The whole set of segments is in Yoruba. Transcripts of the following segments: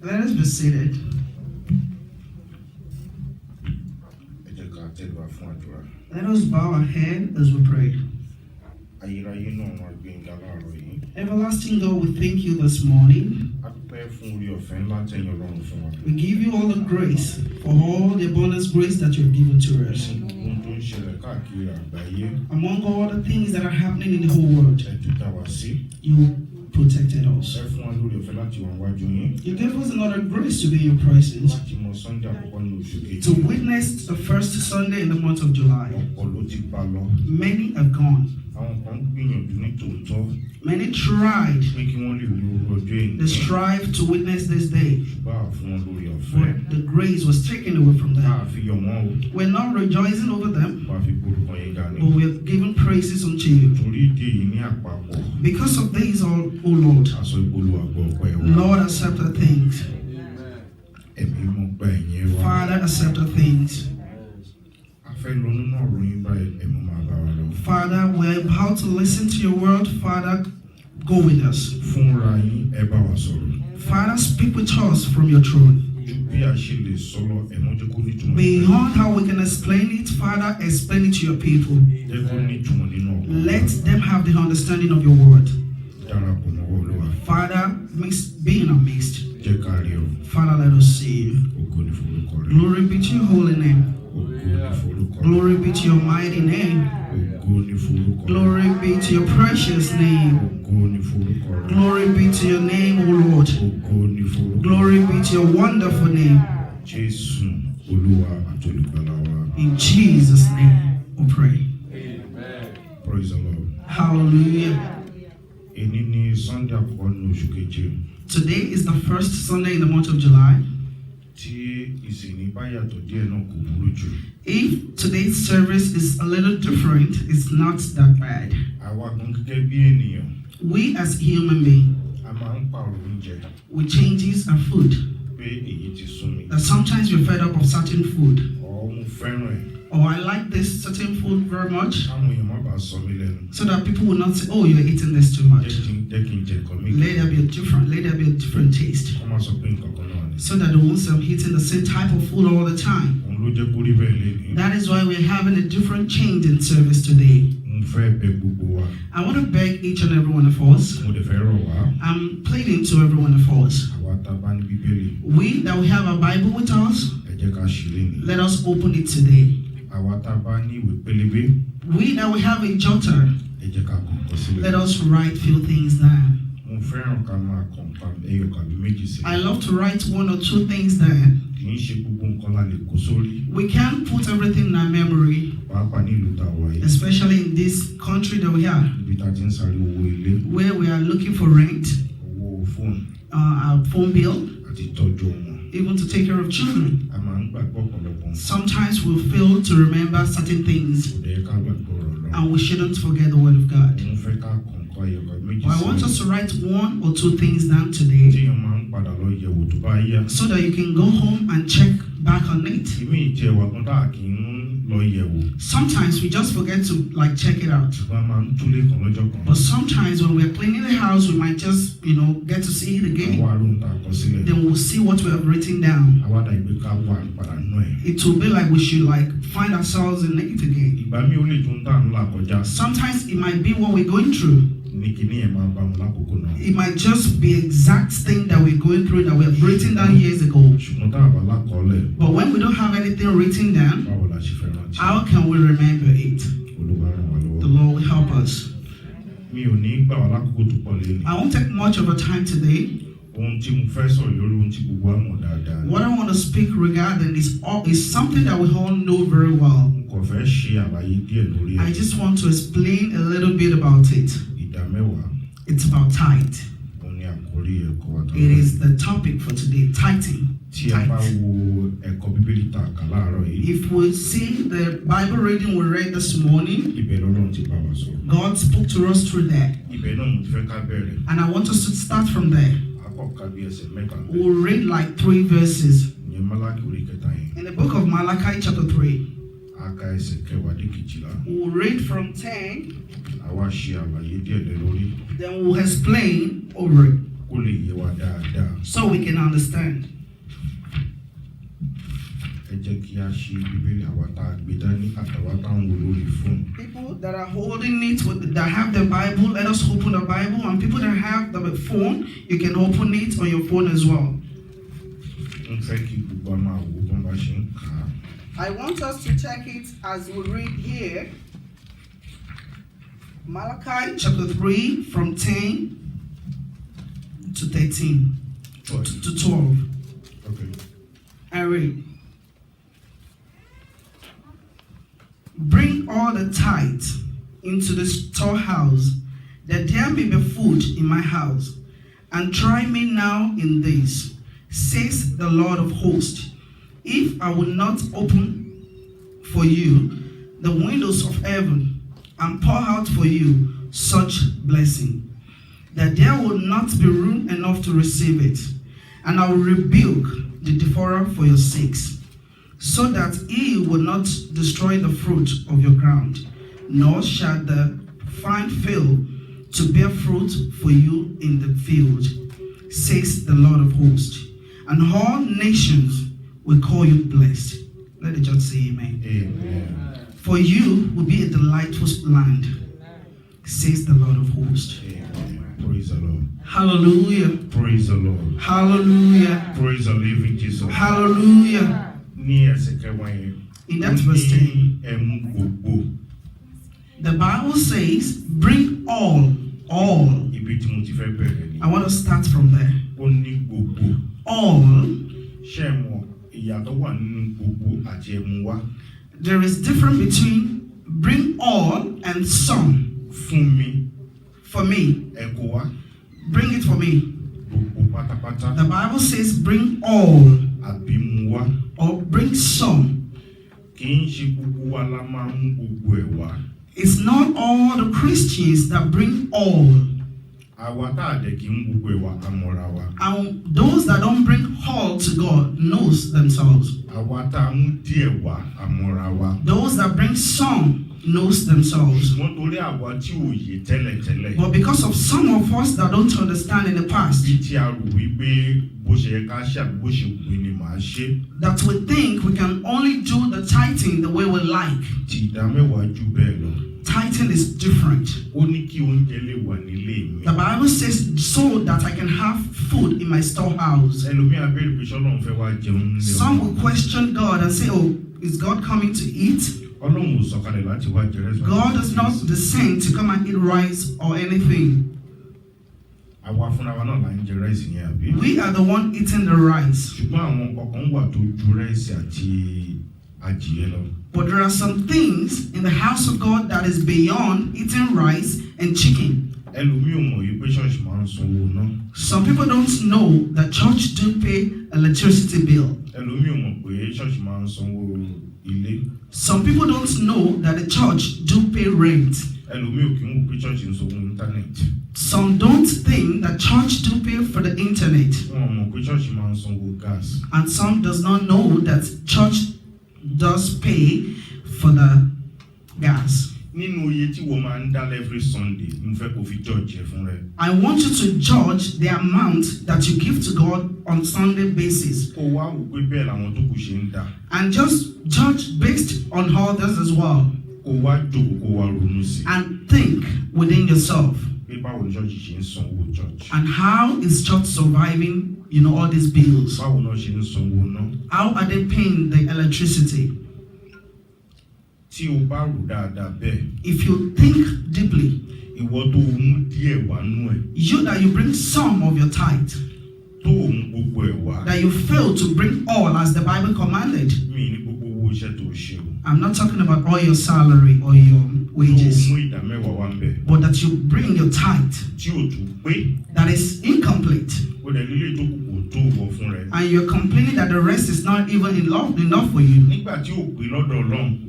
Let us be seated. Let us bow our head as we pray. Everlasting God, we thank you this morning. We give you all the grace for all the abundance grace that you have given to us. Among all the things that are happening in the whole world, you protected us. You gave us another grace to be in your presence, to witness the first Sunday in the month of July. Many have gone. Many tried. They strive to witness this day, but the grace was taken away from them. We're not rejoicing over them, but we're giving praises unto you. Because of these, oh Lord, Lord, accept our things. Father, accept our things. Father, we're about to listen to your word. Father, go with us. Father, speak with us from your throne. Beyond how we can explain it, Father, explain it to your people. Let them have the understanding of your word. Father, be in our midst. Father, let us see you. Glory be to your holy name. Glory be to your mighty name. Glory be to your precious name. Glory be to your name, O Lord. Glory be to your wonderful name. In Jesus' name we pray. Amen. Praise the Lord. Hallelujah. Today is the first Sunday in the month of July. If today's service is a little different, it's not that bad. We as human beings, we changes our food. That sometimes we're fed up of certain food. Oh, I like this certain food very much. So that people will not say, oh, you're eating this too much. Let there be a different taste. So that they won't say I'm eating the same type of food all the time. That is why we're having a different change in service today. I want to beg each and every one of us. I'm pleading to every one of us. We that we have a Bible with us, let us open it today. We that we have a jotter, let us write few things down. I love to write one or two things down. We can't put everything in our memory, especially in this country that we are, where we are looking for rent, our phone bill, even to take care of children. Sometimes we fail to remember certain things, and we shouldn't forget the word of God. But I want us to write one or two things down today, so that you can go home and check back on it. Sometimes we just forget to check it out. But sometimes when we're cleaning the house, we might just get to see it again. Then we'll see what we have written down. It will be like we should find ourselves in it again. Sometimes it might be what we're going through. It might just be exact thing that we're going through that we have written down years ago. But when we don't have anything written down, how can we remember it? The Lord will help us. I won't take much of a time today. What I want to speak regarding is something that we all know very well. I just want to explain a little bit about it. It's about tithe. It is the topic for today, tithing. If we see the Bible reading we read this morning, God spoke to us through that. And I want us to start from there. We'll read 3 verses. In the book of Malachi chapter 3. We'll read from 10. Then we'll explain over it, so we can understand. People that are holding it, that have the Bible, let us open the Bible. And people that have the phone, you can open it on your phone as well. I want us to check it as we read here. Malachi chapter 3 from 10 to 13 to 12. Okay. I read. Bring all the tithes into the storehouse, that there may be food in my house, and try me now in this, says the Lord of hosts, if I will not open for you the windows of heaven and pour out for you such blessing, that there will not be room enough to receive it, and I will rebuke the devourer for your sakes, so that he will not destroy the fruit of your ground, nor shall the vine fail to bear fruit for you in the field, says the Lord of hosts. And all nations will call you blessed. Let the church say amen. Amen. For you will be a delightful land, says the Lord of hosts. Amen. Praise the Lord. Hallelujah. Praise the Lord. Hallelujah. Praise the living Jesus. Hallelujah. In that verse 10, the Bible says, bring all. I want to start from there. All. There is difference between bring all and some. For me. Bring it for me. The Bible says bring all. Or bring some. It's not all the Christians that bring all. And those that don't bring all to God knows themselves. Those that bring some knows themselves. But because of some of us that don't understand in the past, that we think we can only do the tithing the way we like. Tithing is different. The Bible says so that I can have food in my storehouse. Some will question God and say, oh, is God coming to eat? God does not descend to come and eat rice or anything. We are the one eating the rice. But there are some things in the house of God that is beyond eating rice and chicken. Some people don't know that church do pay electricity bill. Some people don't know that the church do pay rent. Some don't think that church do pay for the internet. And some does not know that church does pay for the gas. Every Sunday, I want you to judge the amount that you give to God on Sunday basis. And just judge based on others as well. And think within yourself. And how is church surviving, all these bills? How are they paying the electricity? If you think deeply, you that you bring some of your tithe, that you fail to bring all as the Bible commanded. I'm not talking about all your salary or your wages, but that you bring your tithe that is incomplete, and you're complaining that the rest is not even enough for you.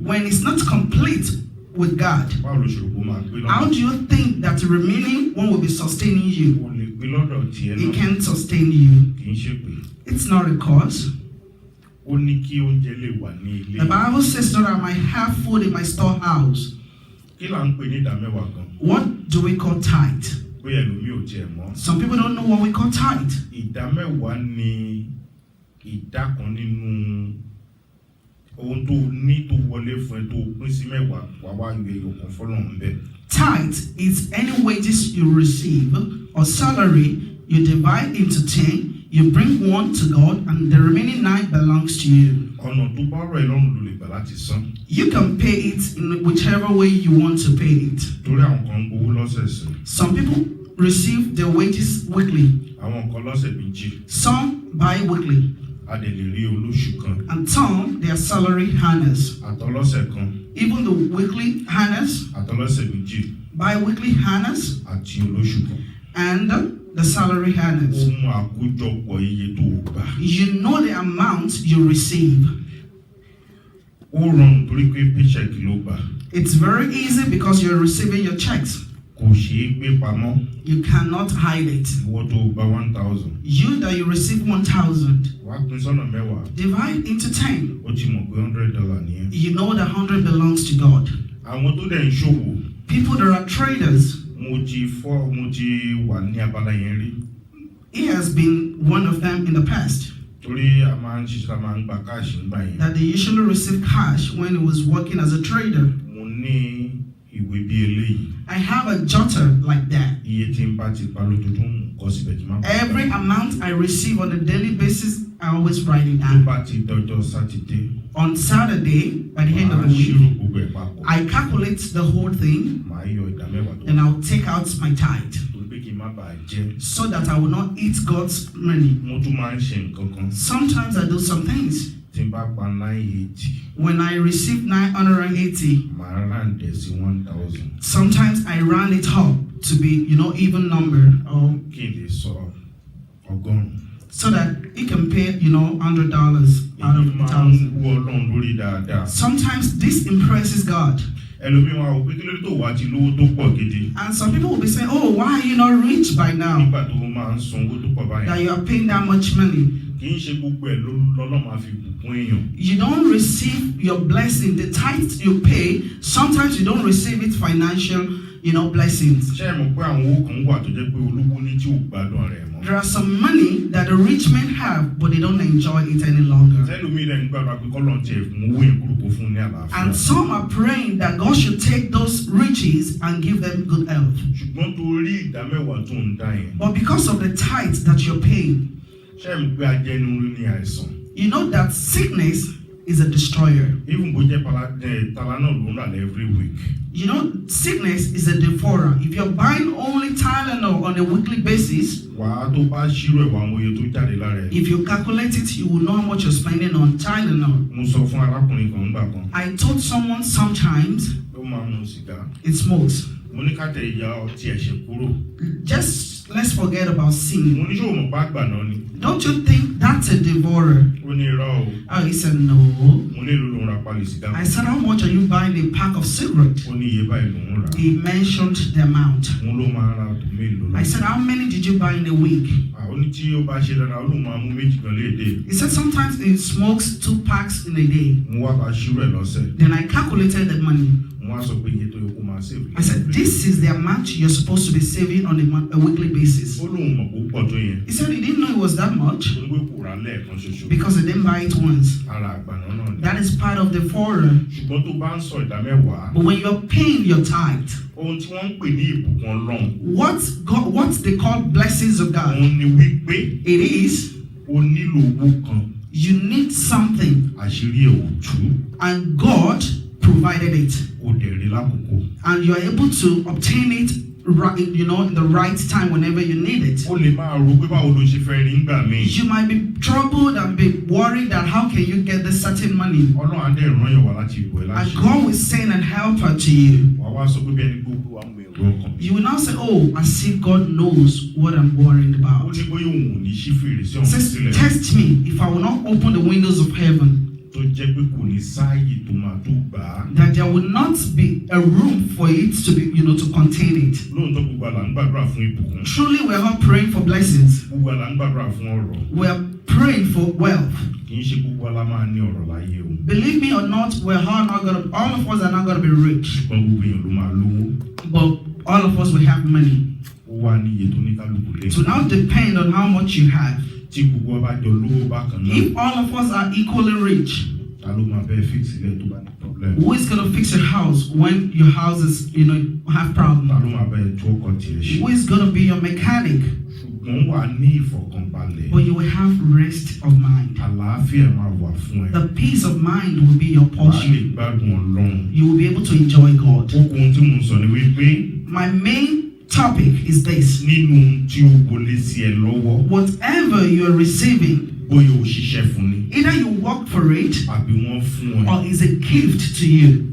When it's not complete with God, how do you think that the remaining one will be sustaining you? It can't sustain you. It's not a cause. The Bible says that I might have food in my storehouse. What do we call tithe? bóyá ẹlòmíì ò tiẹ̀ mọ̀. Some people don't know what we call tithe. Ìdámẹ́wàá ni ìdá kan nínú ohun tó ní tó wọlé fún ẹ tó pín sí mẹ́wàá wá wá ìwé ìyókùn fọ́lọ́run bẹ́ẹ̀. Tithe is any wages you receive or salary you divide into 10, you bring 1 to God, and the remaining 9 belongs to you. Ọ̀nà tó bá rọ̀ ẹ́ lọ́rùn ló lè gbà láti san. You can pay it in whichever way you want to pay it. Torí àwọn kan ń gbowó lọ́sẹ̀ẹ̀sẹ̀. Some people receive their wages weekly. Àwọn kan lọ́sẹ̀ méjì. Some bi-weekly. A dẹ̀ lè rí olóṣù kan. And some, they are salary earners. Àtọlọ́sẹ̀ kan. Even the weekly earners, Àtọlọ́sẹ̀ méjì. bi-weekly earners, Àti olóṣù kan. and the salary Ó earners. mú àkójọpọ̀ iye tó o gbà. You know the amount you receive. Ó rọrùn torí pé paycheck ló gbà. It's very easy because you're receiving your checks. Kò ṣeé gbé pamọ́. You cannot hide it. Ìwọ tó o gba 1,000. You that you receive 1,000, Wàá pín sọ́nà mẹ́wàá. divide into 10. Ó ti mọ̀ pé $100 nìyẹn. You know the 100 belongs to God. Àwọn tó dẹ̀ ń ṣòwò. People that are traders, Mo ti wà ní abala yẹn rí. he has been one of them in the past. Torí a máa ń ṣiṣẹ́ a máa ń gba káàṣì nígbà yẹn. That they usually receive cash when he was working as a trader. Mo ní ìwé bí eléyìí. I have a jotter like that. Iye tí n bá ti pa lójoojúmọ́ kọ́ síbẹ̀ tí máa ń pa. Every amount I receive on a daily basis, I always write it Tó down. bá ti dọjọ́ Sátidé. On Saturday, by the end of the Màá week, ṣírò gbogbo ẹ̀ papọ̀. I calculate the whole thing Màá yọ ìdámẹ́wàá tó. and I'll take out my tithe Torí pé kí n má bàa jẹ́. so that I will not eat God's money. Mo tún máa ń ṣe nǹkan kan. Sometimes I do some things. Tí n bá pa 980. When I receive 980, Màá ráǹdẹ̀ sí 1,000. sometimes I round it up to be, even number, or Kí n lè sọ ọgọ́rùn-ún. so that it can pay, $100 out of Èyí máa ń 1,000. wú Ọlọ́run lórí dáadáa. Sometimes this impresses God. Ẹlòmíì wá wò pé kí ló dé tó wá ti lówó tó pọ̀ gidi. And some people will be saying, oh, why are you not rich by now? Nígbà tó máa ń san owó tó pọ̀ That báyìí. you are paying that much money. Kì í ṣe gbogbo ẹ̀ lọ́lọ́ máa fi bùkún èèyàn. You don't receive your blessing, the tithe you pay, sometimes you don't receive it financial, blessings. Ṣé ẹ mọ̀ pé àwọn owó kan wà tó jẹ́ pé olówó ní tí ò gbádùn rẹ̀ mọ́? There are some money that the rich men have, but they don't enjoy it any longer. Ẹlòmíì rẹ̀ ń gbàdúrà pé kọ́lọ́n tiẹ̀ mú owó yẹn kúrò kó fún un ní àlàáfíà. And some are praying that God should take those riches and give them good health. Ṣùgbọ́n torí ìdámẹ́wàá tó ń dá yẹn. But because of the tithe that you're paying, Ṣé ẹ mọ̀ pé ajẹnirun ní àìsàn? you know that sickness is a destroyer. Even bó jẹ́ Tylenol ló ń rà every week. You know, sickness is a devourer. If you're buying only Tylenol on a weekly basis, Wàá tó bá ṣírò ẹ̀wà àwọn iye tó jáde lára ẹ̀. if you calculate it, you will know how much you're spending on Tylenol. Mo sọ fún arákùnrin kan nígbà kan. I told someone sometimes Ó máa ń mu sìgá. it smokes. Mo ní ká tẹ ìyá ọtí ẹ̀ṣẹ̀ kúrò. Just let's forget about sin. Mo ní ṣòwò mọ̀ bá gbà náà ni. Don't you think that's a devourer? Ó ní irọ́ o. Oh, he said no. Mo ní èlò ló ń ra pálí sìgá. I said, how much are you buying a pack of cigarettes? Ó ní iye báyìí ló ń rà. He mentioned the amount. Mo ló máa ń ra ọdún mélòó lọ. I said, how many did you buy in a week? Ó ní tí ó bá ṣe dáadáa ó lóun máa mú méjì kan léde. He said sometimes he smokes 2 packs in a day. Mo wá bá ṣírò ẹ̀ lọ́sẹ̀. Then I calculated the money. Mo wá sọ pé iye tó yẹ kó máa save. I said, this is the amount you're supposed to be saving on a weekly basis. Ó lóun mọ̀ kó pọ̀ tó yẹn. He said he didn't know it was that much Ó ní pé kò rà lẹ́ẹ̀kan ṣoṣo. because he didn't buy it once. Ara àgbàná náà ni. That is part of the foreign. Ṣùgbọ́n tó bá ń sọ ìdámẹ́wàá. But when you're paying your tithe, Ohun tí wọ́n ń pè ní ìbùkún Ọlọ́run. what they call blessings of God, Òun ni wípé it is o nílò owó kan. you need something Àṣírí ẹ̀ ò tú. and God provided it. O dẹ̀ rí lákòókò. And you're able to obtain it right, in the right time whenever you need it. O lè máa rò pé báwo ló ṣe fẹ́ rí ńgbà míì. You might be troubled and be worried that how can you get this certain money? Ọlọ́run á dẹ̀ rán yàn wá láti ìbò ẹ̀ And láṣẹ. God will send an helper to you. Wàá wá sọ pé bí ẹni gbogbo wa mú èrò ọkàn. You will now say, oh, as if God knows what I'm worried Ó about. ní bóyá òun ò ní ṣí fèrèsé ọ̀hún Says, sílẹ̀. test me if I will not open the windows of heaven, Tó jẹ́ pé kò ní sáàyè tó máa tó gbà á. that there will not be a room for it to be, to contain it. Lóòótọ́ gbogbo àlà ń gbàdúrà fún ìbùkún. Truly, we're all praying for blessings. Gbogbo àlà ń gbàdúrà fún ọrọ̀. We're praying for wealth. Kì í ṣe gbogbo àlà máa ní ọrọ̀ láyé o. Believe me or not, all of us are not going to be rich, Ṣùgbọ́n gbogbo èèyàn ló máa lówó. but all of us will have money. Owó wá ní iye tó ní kálukú lé. to now depend on how much you have. Tí gbogbo wa bá jọ lówó bákan náà. If all of us are equally rich, Ta ló máa bẹ́ẹ̀ fix ilé tó bá ní problem? who is going to fix your house when your houses, have Ta problems? ló máa bẹ́ẹ̀ tó ọkọ̀ tiẹ̀ ṣe? Who is going to be your mechanic? Ṣùgbọ́n wà ní ìfọ̀kànbalẹ̀. But you will have rest of mind. Àlàáfíà máa wà fún ẹ. The peace of mind will be your Wà á lè portion. gbádùn Ọlọ́run. You will be able to enjoy God. Ohun tí mo ń sọ ni wípé My main topic is this. nínú tí o wọlé sí ẹ lọ́wọ́, Whatever you are receiving, bóyá o ṣiṣẹ́ fún ni, either you work for it àbí wọ́n fún ẹ. or is a gift to you.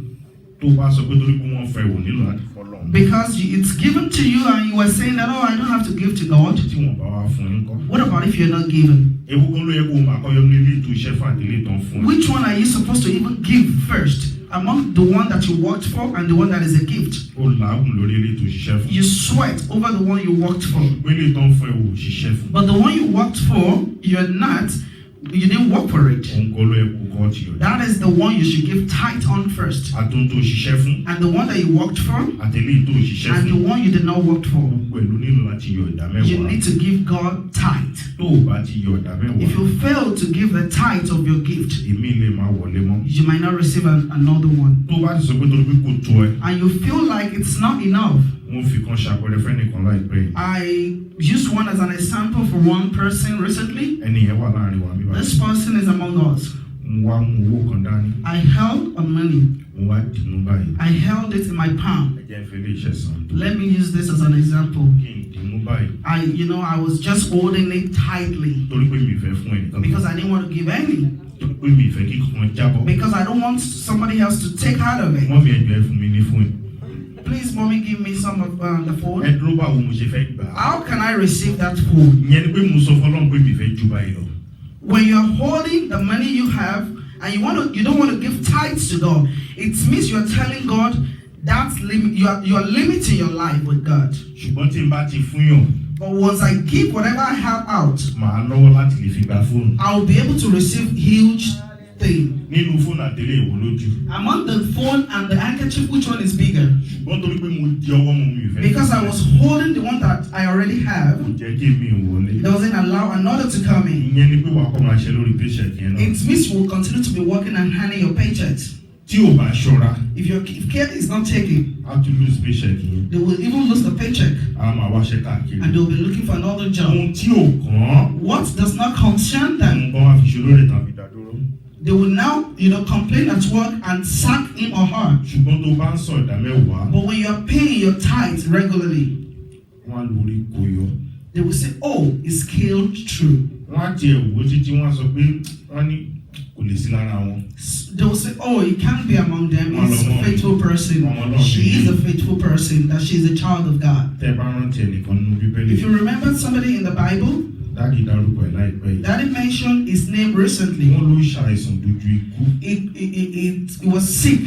Tó bá sọ pé torí pé wọ́n fẹ́ wò nílò láti fọ́lọ́run. Because it's given to you and you are saying that, oh, I don't have to give to God. Tí wọ́n bá wá fún ẹ ńkọ́. What about if you're not given? Ewu kan ló yẹ kó o máa kọ́yọ́ nílé ètò iṣẹ́ fún àdílé tán fún ẹ. Which one are you supposed to even give first? Among the one that you worked for and the one that is a gift. O làágùn lórí ilé ètò ìṣiṣẹ́ fún. You sweat over the one you worked for. Gbélé tán fún ẹ wò ṣiṣẹ́ fún. But the one you worked for, you didn't work for it. Òun kọ́ ló yẹ kó kọ́ ti yọ̀. That is the one you should give tithe on first. Àtúntò òṣìṣẹ́ fún. And the one that you worked for, Àtẹ̀lé ètò òṣìṣẹ́ and the fún. one you did not work for. Gbogbo ẹ̀ ló nílò láti yọ ìdá You mẹ́wàá. need to give God tithe. Tó o bá ti yọ ìdá If mẹ́wàá, you fail to give the tithe of your gift, èmi lè máa wọlé mọ́. you might not receive another one. Tó o bá ti sọ pé torí pé kò tó ẹ, And you feel like it's not enough. wọ́n fi kan ṣàpẹẹrẹ fẹ́nìkan láìpẹ́ yìí. I used one as an example for one person recently. Ẹni yẹn wà láàrin wa bíbá. This person is among us. Mo wá mú owó kan dání. I held a money. Mo wá dìmú báyìí. I held it in my palm. Ẹ jẹ́ n fẹ́ lè ṣẹ̀ sàn. Let me use this as an example. Kí n dìmú báyìí. I was just holding it tightly Torí pé mi fẹ́ fún ẹnìkan. because I didn't want to give any. Torí pé mi fẹ́ kí kankan jábọ́. Because I don't want somebody else to take out of it. Wọ́n mi ẹ̀jọ̀ ẹ fún mi ní fún ẹ. Please, mommy, give me some of the food. Ẹ dúró báwo mo ṣe fẹ́ gbà á. How can I receive that food? Ìyẹn ni pé mo sọ fọlọ́run pé mi fẹ́ ju báyìí lọ. When you're holding the money you have and you don't want to give tithes to God, it means you're telling God that's you're limiting your life with God. Ṣùgbọ́n tí n bá ti fún yàn, But once I give whatever I have out, màá lọ́wọ́ láti lè fi gba fóònù. I'll be able to receive huge thing. Nínú fóònù àtẹlé ìwò lójú. Among the phone and the handkerchief, which one is bigger? Ṣùgbọ́n torí pé mo di ọwọ́ mo mi fẹ́. Because I was holding the one that I already have, Kò jẹ́ kí mi wọlé. it doesn't allow another to come in. Ìyẹn ni pé wàá kọ́ máa ṣe lórí patient yẹn náà. It means you will continue to be working and handling your paychecks. Tí o bá ṣọ́ra, If care is not taken, á tún lose patient yẹn. they will even lose the paycheck A máa wáṣẹ́ káàkiri. and they will be looking for another job. Ohun tí ò kàn What does not concern them, án, nǹkan wá fi ṣe lórí ìtàn ìdádúró. they will now, complain at work and sack him or her. Ṣùgbọ́n tó bá ń sọ ìdá mẹ́wàá, But when you are paying your tithes regularly, wọ́n á lórí kó yọ. they will say, oh, it's scaled true. Wọ́n á tiẹ̀ wò títí wọ́n á sọ pé wọ́n ní kò lè sí lára wọn. They will say, oh, it can't be among them. It's a faithful person. She is a faithful person, that she is a child of God. Tẹ́ bá rántí ẹnìkan nínú Bíbélì. If you remember somebody in the Bible, Dáàdì dárúkọ ẹ̀ láìpẹ́ yìí. Daddy mentioned his name recently. Wọ́n ló ṣàìsàn dojú ikú. It was sick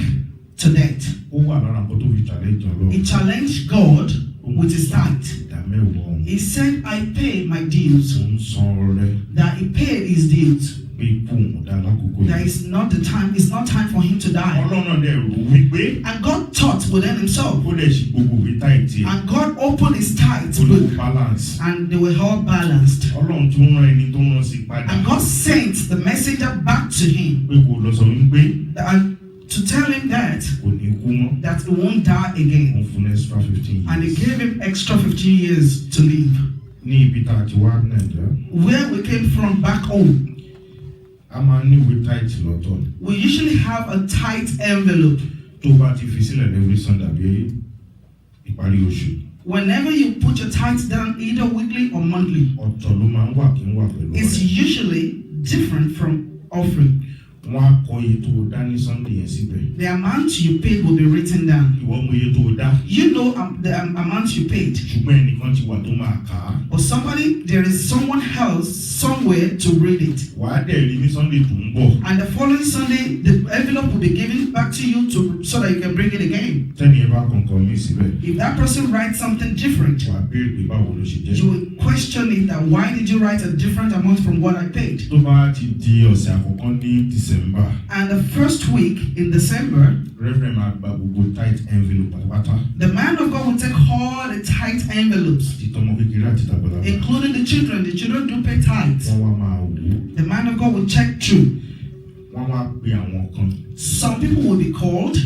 to death. Ó wà lára nǹkan tó fi challenge Ọlọ́run. He challenged God with his tithe. Ìdá mẹ́wàá ọ̀hún. He said, I paid my dues. Ó ń san ọrẹ That he paid his dues. pé ikú òun dá lákòókò That yìí. it's not the time, it's not time for him to die. Ọlọ́run náà dẹ̀ rò wípé And God thought within himself. ó dẹ̀ ṣe gbogbo ìwé táìtì ẹ̀. And God opened his tithe Ó lè book. balance. And they were all balanced. Ọlọ́run tún rán ẹni tó rán sí padà. And God sent the messenger back to him. Pé kò lọ sọ wípé And to tell him that kò ní kú mọ́. he won't die again. Wọ́n fún extra 15 And they years. gave him extra 15 years to live. Ní ibi tá a ti wá Nàìjíríà, Where we came from back home, a máa ní ìwé táìtì lọ́tọ̀. we usually have a tight envelope. Tó bá ti fi sílẹ̀ lẹ́wọ́ Sunday àbí ìparí oṣù. Whenever you put your tithes down, either weekly or monthly, Ọ̀tọ̀ ló máa ń wà kí ń wà pẹ̀lú it's rẹ̀. usually different from offering. Wọ́n á kọ iye tó o dá ní Sunday yẹn síbẹ̀. The amount you paid will be written down. Ìwọ mọ iye tó o dá. You know the amount you paid. Ṣùgbọ́n ẹnìkan ti wà tó máa kà á. Or there is someone else somewhere to read it. Wàá dẹ̀ rí ní Sunday tó ń bọ̀. And the following Sunday, the envelope will be given back to you so that you can bring it again. Tẹ́ni ẹ bá kọ̀ọ̀kan mí síbẹ̀. If that person writes something different, Wàá béèrè pé báwo ló ṣe jẹ́. you will question say that why did you write a different amount from what I paid? Tó bá ti di ọ̀sẹ̀ àkọ́kọ́ ní December. And the first week in December, Reverend máa gba gbogbo tight envelope pátápátá. the man of God will take all the tithe envelopes, Àti tọmọ kékeré àti tàgbàlagbà. including the children. The children do pay tithes. Wọ́n wá máa wò. The man of God will check through. Wọ́n wá pe àwọn kan. Some people will be called,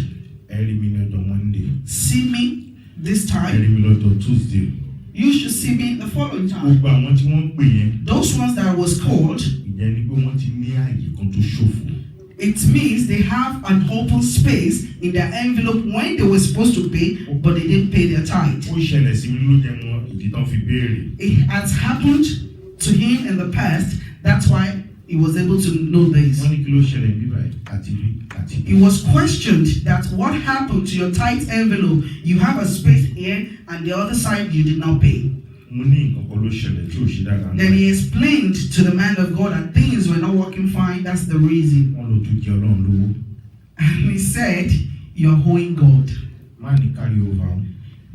Ẹ rí mi lọ́jọ́ Monday. see me this Ẹ rí time. mi lọ́jọ́ Tuesday. You should see me the following time. Gbogbo àwọn tí wọ́n pè yẹn. Those ones that was called, Ìyẹn ni pé wọ́n ti ní ààyè kan tó ṣòfò. it means they have an open space in their envelope when they were supposed to pay, but they didn't pay their tithe. Ó ṣẹlẹ̀ sí mi ló jẹ́ wọn ìdí tán fi béèrè. It has happened to him in the past. That's why he was able to know this. Wọ́n ní kí ló ṣẹlẹ̀ bí báyìí àti bí àti bí. He was questioned that what happened to your tithe envelope? You have a space here and the other side you did not pay. Mo ní nǹkan kan ló ṣẹlẹ̀ tí ò ṣe dára. Then he explained to the man of God that things were not working fine. That's the reason. Wọ́n ló tún jẹ Ọlọ́run lówó. And he said, you're owing God. Má ní carry over.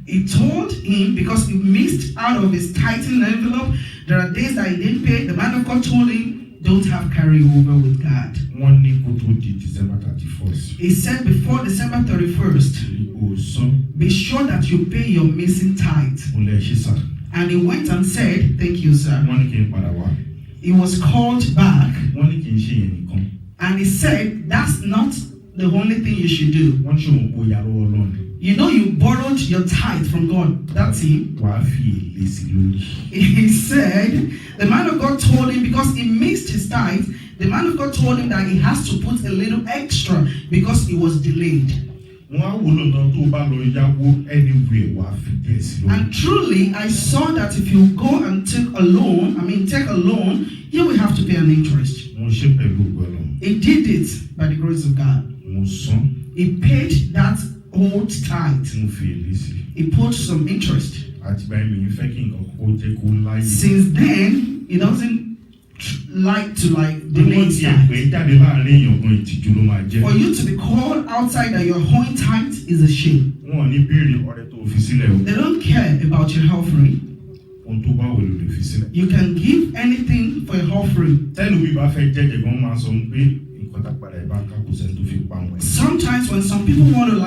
He told him, because he missed out of his tithing envelope, there are days that he didn't pay. The man of God told him, don't have carryover with God. Wọ́n ní kó tó di December 31st. He said before December 31st, Ó sọ. be sure that you pay your missing tithe. Mo lè ṣe sá. And he went and said, thank you, sir. Wọ́n ní kí n padà wá. He was called back Wọ́n ní kí n ṣe yẹn nìkan. and he said, that's not the only thing you should do. Wọ́n ṣe òun kó yàrá Ọlọ́run. You know you borrowed your tithe from God. That's him. Wàá fi èlé sí lórí. He said, the man of God told him, because he missed his tithe, the man of God told him that he has to put a little extra because he was delayed. Wọ́n á wò lọ́dọ̀ tó bá lọ yáwó anywhere wàá fi díẹ̀ sí lórí. And truly, I saw that if you go and take a loan, you will have to pay an interest. Mo ṣe pẹ̀lú ògbọ́n. He did it by the grace of God. Mo san. He paid that old tithe. Mo fi èlé sí. He put some interest. Àtìgbà yẹn mi ń fẹ́ kí nǹkan kó jẹ́ kó láyé. Since then, he doesn't like to Bí delay wọ́n ti tithe. ẹ̀pẹ́ jáde láàrin èèyàn gan ìtìjú ló máa jẹ́. For you to be called outside that you're owing tithe is a shame. Wọ́n ò ní béèrè ọrẹ tó fi sílẹ̀ o. They don't care about your offering. Ohun tó bá wò ló lè fi sílẹ̀. You can give anything for your offering. Tẹ́lu bí bá fẹ́ jẹ́jẹ̀ gan máa sọ pé nǹkan tá padà ìbá ká kò sẹ́ni tó fi pa wọn. Sometimes when some people want to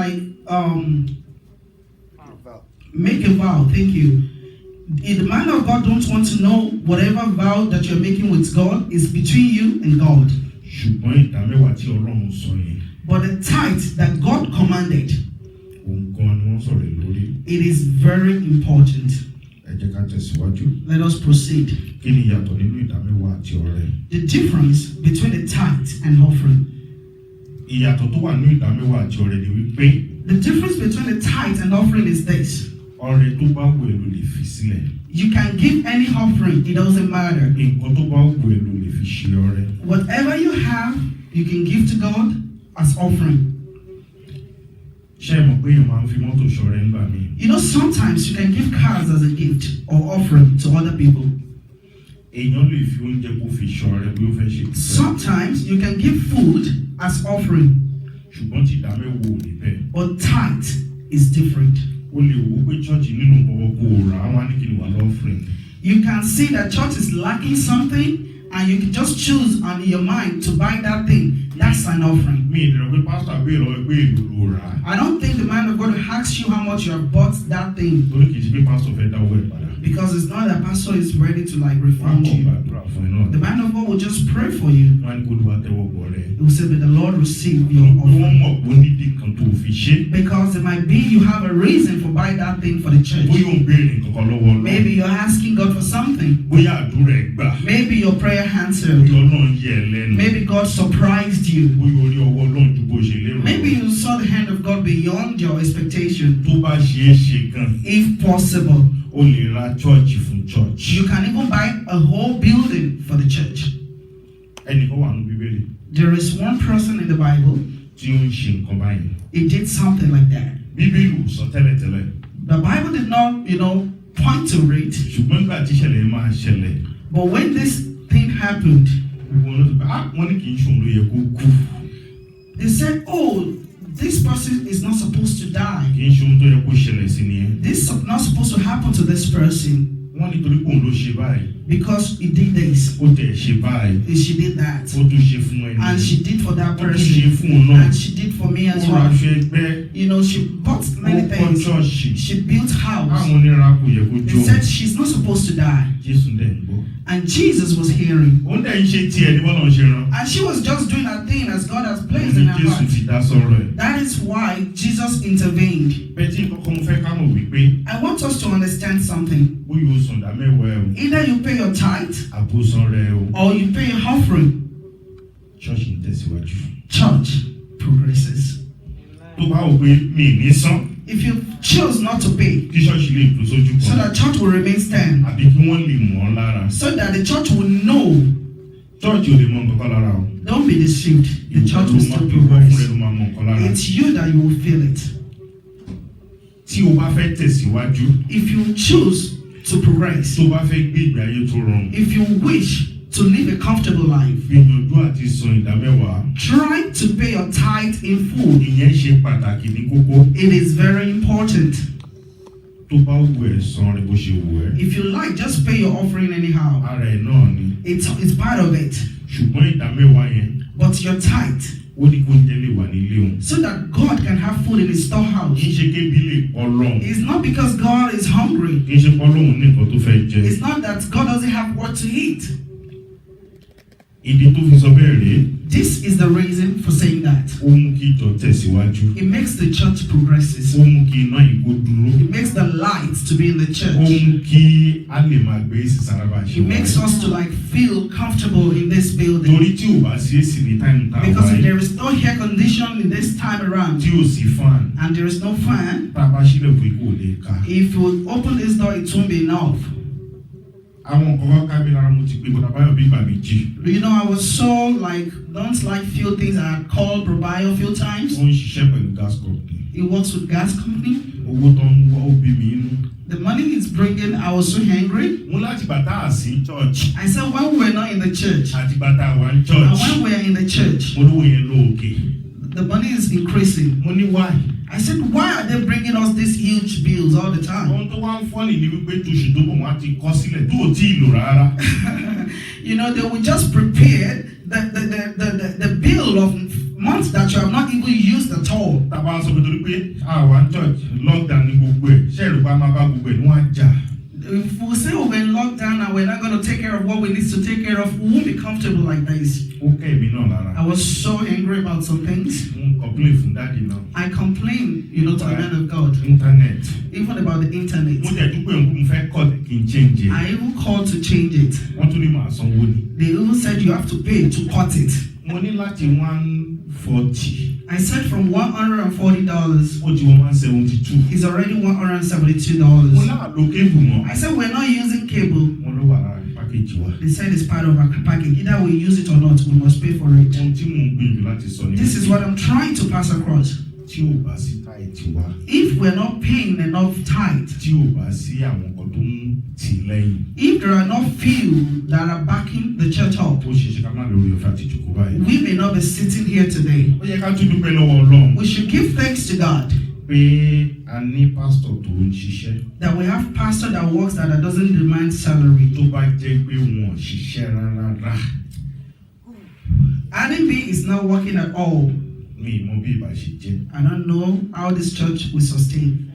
make a vow, thank you. If the man of God don't want to know whatever vow that you're making with God is between you and God. Ṣùgbọ́n ìdámẹ́wàá tí Ọlọ́run sọ yẹn. But the tithe that God commanded, Òun gan ni wọ́n sọ̀rọ̀ lórí. it is very important. Ẹ jẹ́ ká tẹ̀síwájú. Let us proceed. Kí ni ìyàtọ̀ nínú ìdámẹ́wàá àti ọrẹ? The difference between the tithe and offering. Ìyàtọ̀ tó wà nínú ìdámẹ́wàá àti ọrẹ ni wípé. The difference between the tithe and offering is this. Ọrẹ tó bá wù ẹ́ ló lè fi sílẹ̀. You can give any offering, it doesn't matter. Nǹkan tó bá wù ẹ́ ló lè fi ṣe ọrẹ. Whatever you have, you can give to God as offering. Ṣé ẹ mọ̀ pé èèyàn máa ń fi mọ́tò ṣọrẹ ńgbà míì? You know, sometimes you can give cars as a gift or offering to other people. Èèyàn lè fi oúnjẹ kó fi ṣọrẹ bí ó fẹ́ ṣe. Sometimes you can give food as offering, Ṣùgbọ́n tí ìdámẹ́wàá ò ní bẹ́ẹ̀. but tithe is different. O lè wo pé chọ́ọ̀chì nínú nǹkan kó o rà á wá ní kí ni wà lọ́fìrìn. You can see that church is lacking something and you can just choose on your mind to buy that thing. That's an offering. Mi ìdẹ̀rọ̀ pé pásítọ̀ àgbé ìrọ̀ ẹgbẹ́ ìlú ló rà á. I don't think the man of God will ask you how much you have bought that thing, Torí kìí ṣe pé pásítọ̀ fẹ́ dá owó ẹ̀ padà. because it's not that pastor is ready to Wọ́n á refund kọ́ you. gbàdúrà fún ẹ náà. The man of God will just pray for you. Wọ́n á ní kó ló wá tẹ́wọ́ bọ̀ rẹ̀. He will say, may the Lord receive your Wọ́n offering. mọ̀ pé ó nídìí kan tó fi ṣe. Because it might be you have a reason for buying that thing for the church. Bóyá ò ń béèrè nǹkan lọ́wọ́ Ọlọ́run. Maybe you're asking God for something. Bóyá àdúrà ẹ̀ gbà. Maybe your prayer answered. Bóyá Ọlọ́run yẹ ẹ lẹ́nu. Maybe God surprised you. Bóyá orí ọwọ́ Ọlọ́run ju bó ṣe lérò. Maybe you saw the hand of God beyond your expectation. Tó bá ṣeé ṣe gan, If possible, o lè ra chọ́ọ̀chì fún chọ́ọ̀chì. you can even buy a whole building for the church. Ẹnìkan wà nínú Bíbélì There is one person in the Bible, tí ó ń ṣe nǹkan báyìí. he did something like that. Bíbélì ò sọ tẹ́lẹ̀tẹ́lẹ̀. The Bible did not, point to it. Ṣùgbọ́n nígbà tí ìṣẹ̀lẹ̀ máa ṣẹlẹ̀. But when this thing happened, Wọ́n ní kì í ṣòun ló yẹ kó kú. they said, oh, this person is not supposed to die. Kì í ṣòun tó yẹ kó ṣẹlẹ̀ sí nìyẹn. This is not supposed to happen to this person. Wọ́n nítorí pé òun ló ṣe báyìí. because he did this, ó tẹ̀ ṣe báyìí, she did that, ó tún ṣe fún ẹni, and she did for that ó tún ṣe person, fún un náà, and she did for me as ó ra well. aṣọ ẹgbẹ́, You know, she bought many ó kọ́ things. ṣọ́ọ̀ṣì, She built house. àwọn onírà kò yẹ kó jó. They said she's not supposed to die. Jésù dẹ̀ ń gbọ́. And Jesus was hearing. Òun dẹ̀ ń ṣe tiẹ̀ ní bọ́lá ń ṣe rán. And she was just doing her thing as God has Òun placed ní in her Jésù heart. ti dá sọ́rọ̀ ẹ̀. That is why Jesus intervened. Bẹ́ẹ̀ tí nǹkan kan mo fẹ́ ká mọ̀ wípé I want us to understand something. bóyá o sùn dá mẹ́wàá ẹ̀ o, Either you pay your tithe àbó san rẹ̀ o, or you pay your offering. ṣọ́ọ̀ṣì ń tẹ̀síwájú. Church progresses. Tó bá wò pé mi ní san, If you choose not to pay, kí ṣọ́ọ̀ṣì lè dúró sójú so kan, that church will remain stand, àbí kí wọ́n lè mọ̀ ọ́ lára. so that the church will know. Chọ́ọ̀chì ò lè mọ nǹkan kan lára o. Don't be deceived. The church will still ìwọ fúnra progress. ló máa mọ nǹkan lára. It's you that you will feel it. Tí o bá fẹ́ tẹ̀síwájú, If you choose to progress, tó bá fẹ́ gbé ìgbé ayé tó rọrùn, if you wish to live a comfortable life, gbìyànjú àti san ìdámẹ́wàá. try to pay your tithe in full. Ìyẹn ṣe pàtàkì ní kókó. It is very important. Tó bá wù ẹ́ san rẹ̀ bó ṣe wù ẹ́. If you like, just pay your offering anyhow. Ara ẹ̀ náà ni. It's part of it. Ṣùgbọ́n ìdámẹ́wàá yẹn, But your tithe, ó ní kó jẹ́ lè wà nílé òun. so that God can have food in his storehouse. Kì í ṣe kébi lè pọ̀ lọ́hùn. It's not because God is hungry. Kì í ṣe pọ́ lóhùn ní nǹkan tó fẹ́ jẹ. It's not that God doesn't have what to eat. Ìdí tó fi sọ bẹ́ẹ̀ rèé, This is the reason for saying that. ó mú kí ìjọ tẹ̀síwájú. It makes the church progresses. Ó mú kí iná ìgò dúró. It makes the lights to be in the Ó church. mú kí a lè máa gbé sísára bá ṣe It makes wáyé. us to like feel comfortable in this building. Torí tí ò bá sí èsì ní táìmù tá a Because if wáyé, there is no air condition in this time around, tí ò sí fan, and there is no fan, tá a bá sílẹ̀ fún ikú ò lè ka. if you open this door, it won't be enough. Àwọn nǹkan ká mi lára mo ti pé Bọ̀dá Báyọ̀ bí ìgbà méjì. You know, I was so like, don't like few things. I had called Brobio a few times. Ó ń ṣiṣẹ́ pẹ̀lú gas company. He works with gas company. Owó tó ń wá ó bí mi inú. The money he's bringing, I was so angry. Mo láti bàtà àsín church. I said, when we're not in the church, Àti bàtà wà ní and church. when we're in the church, Mo lówó yẹn ló òkè. the money is increasing. Mo ní why? I said, why are they bringing us these huge bills all the time? Ohun tó wá ń fọ́nì ní wípé tuṣù tó bọ̀ wọ́n á ti kọ́ sílẹ̀ tó ò tí ì lò rárá. You know, they will just prepare the bill of months that you have not even used at all. Tàbá sọ pé torí pé àwa church lockdown ní gbogbo ẹ̀, ṣé ìrùbá máa bá gbogbo ẹ̀ ní wọ́n á jà. If we say we're in lockdown and we're not going to take care of what we need to take care of, we won't be comfortable like this. Ó kẹ́ èmi náà lára. I was so angry about some things. Mo ń complain fún dáàdì náà. I complained, you know, to the man of God, Internet. even about the Mo internet. jẹ́ dúpẹ́ òun mo fẹ́ cut kí n change ẹ̀. I even called to change it. Wọ́n tún ní màá sanwó ni. They even said you have to pay to cut it. Mo ní láti 140. I said from $140, Ó ti wọ́n 172. it's already Mo $172. náà lo cable mọ́. I said we're not using cable. Mo ló wà lára package wa. They said it's part of our package. Either we use it or not, we must pay for it. Ohun tí mò ń gbìyànjú láti sọ ni. This is what I'm trying to pass across. Tí ò bá sí táìtì wa. If we're not paying enough tithe, Tí ò bá sí àwọn nǹkan tó ń tì lẹ́yìn. if there are not few that are backing the church up, Ó ṣe ṣe ká má lórí ọ̀fẹ́ àti ìjòkó báyìí. we may not be sitting here today. Ó yẹ ká tún dúpẹ́ lọ́wọ́ Ọlọ́run. We should give thanks to God Pé a ní pásítọ̀ tó ń ṣiṣẹ́. that we have pastor that works that doesn't demand salary. Tó bá jẹ́ pé wọn ò ṣiṣẹ́ rárá. Adding B is not working at all. Mi mọ bí ìbá ṣe jẹ́. I don't know how this church will sustain.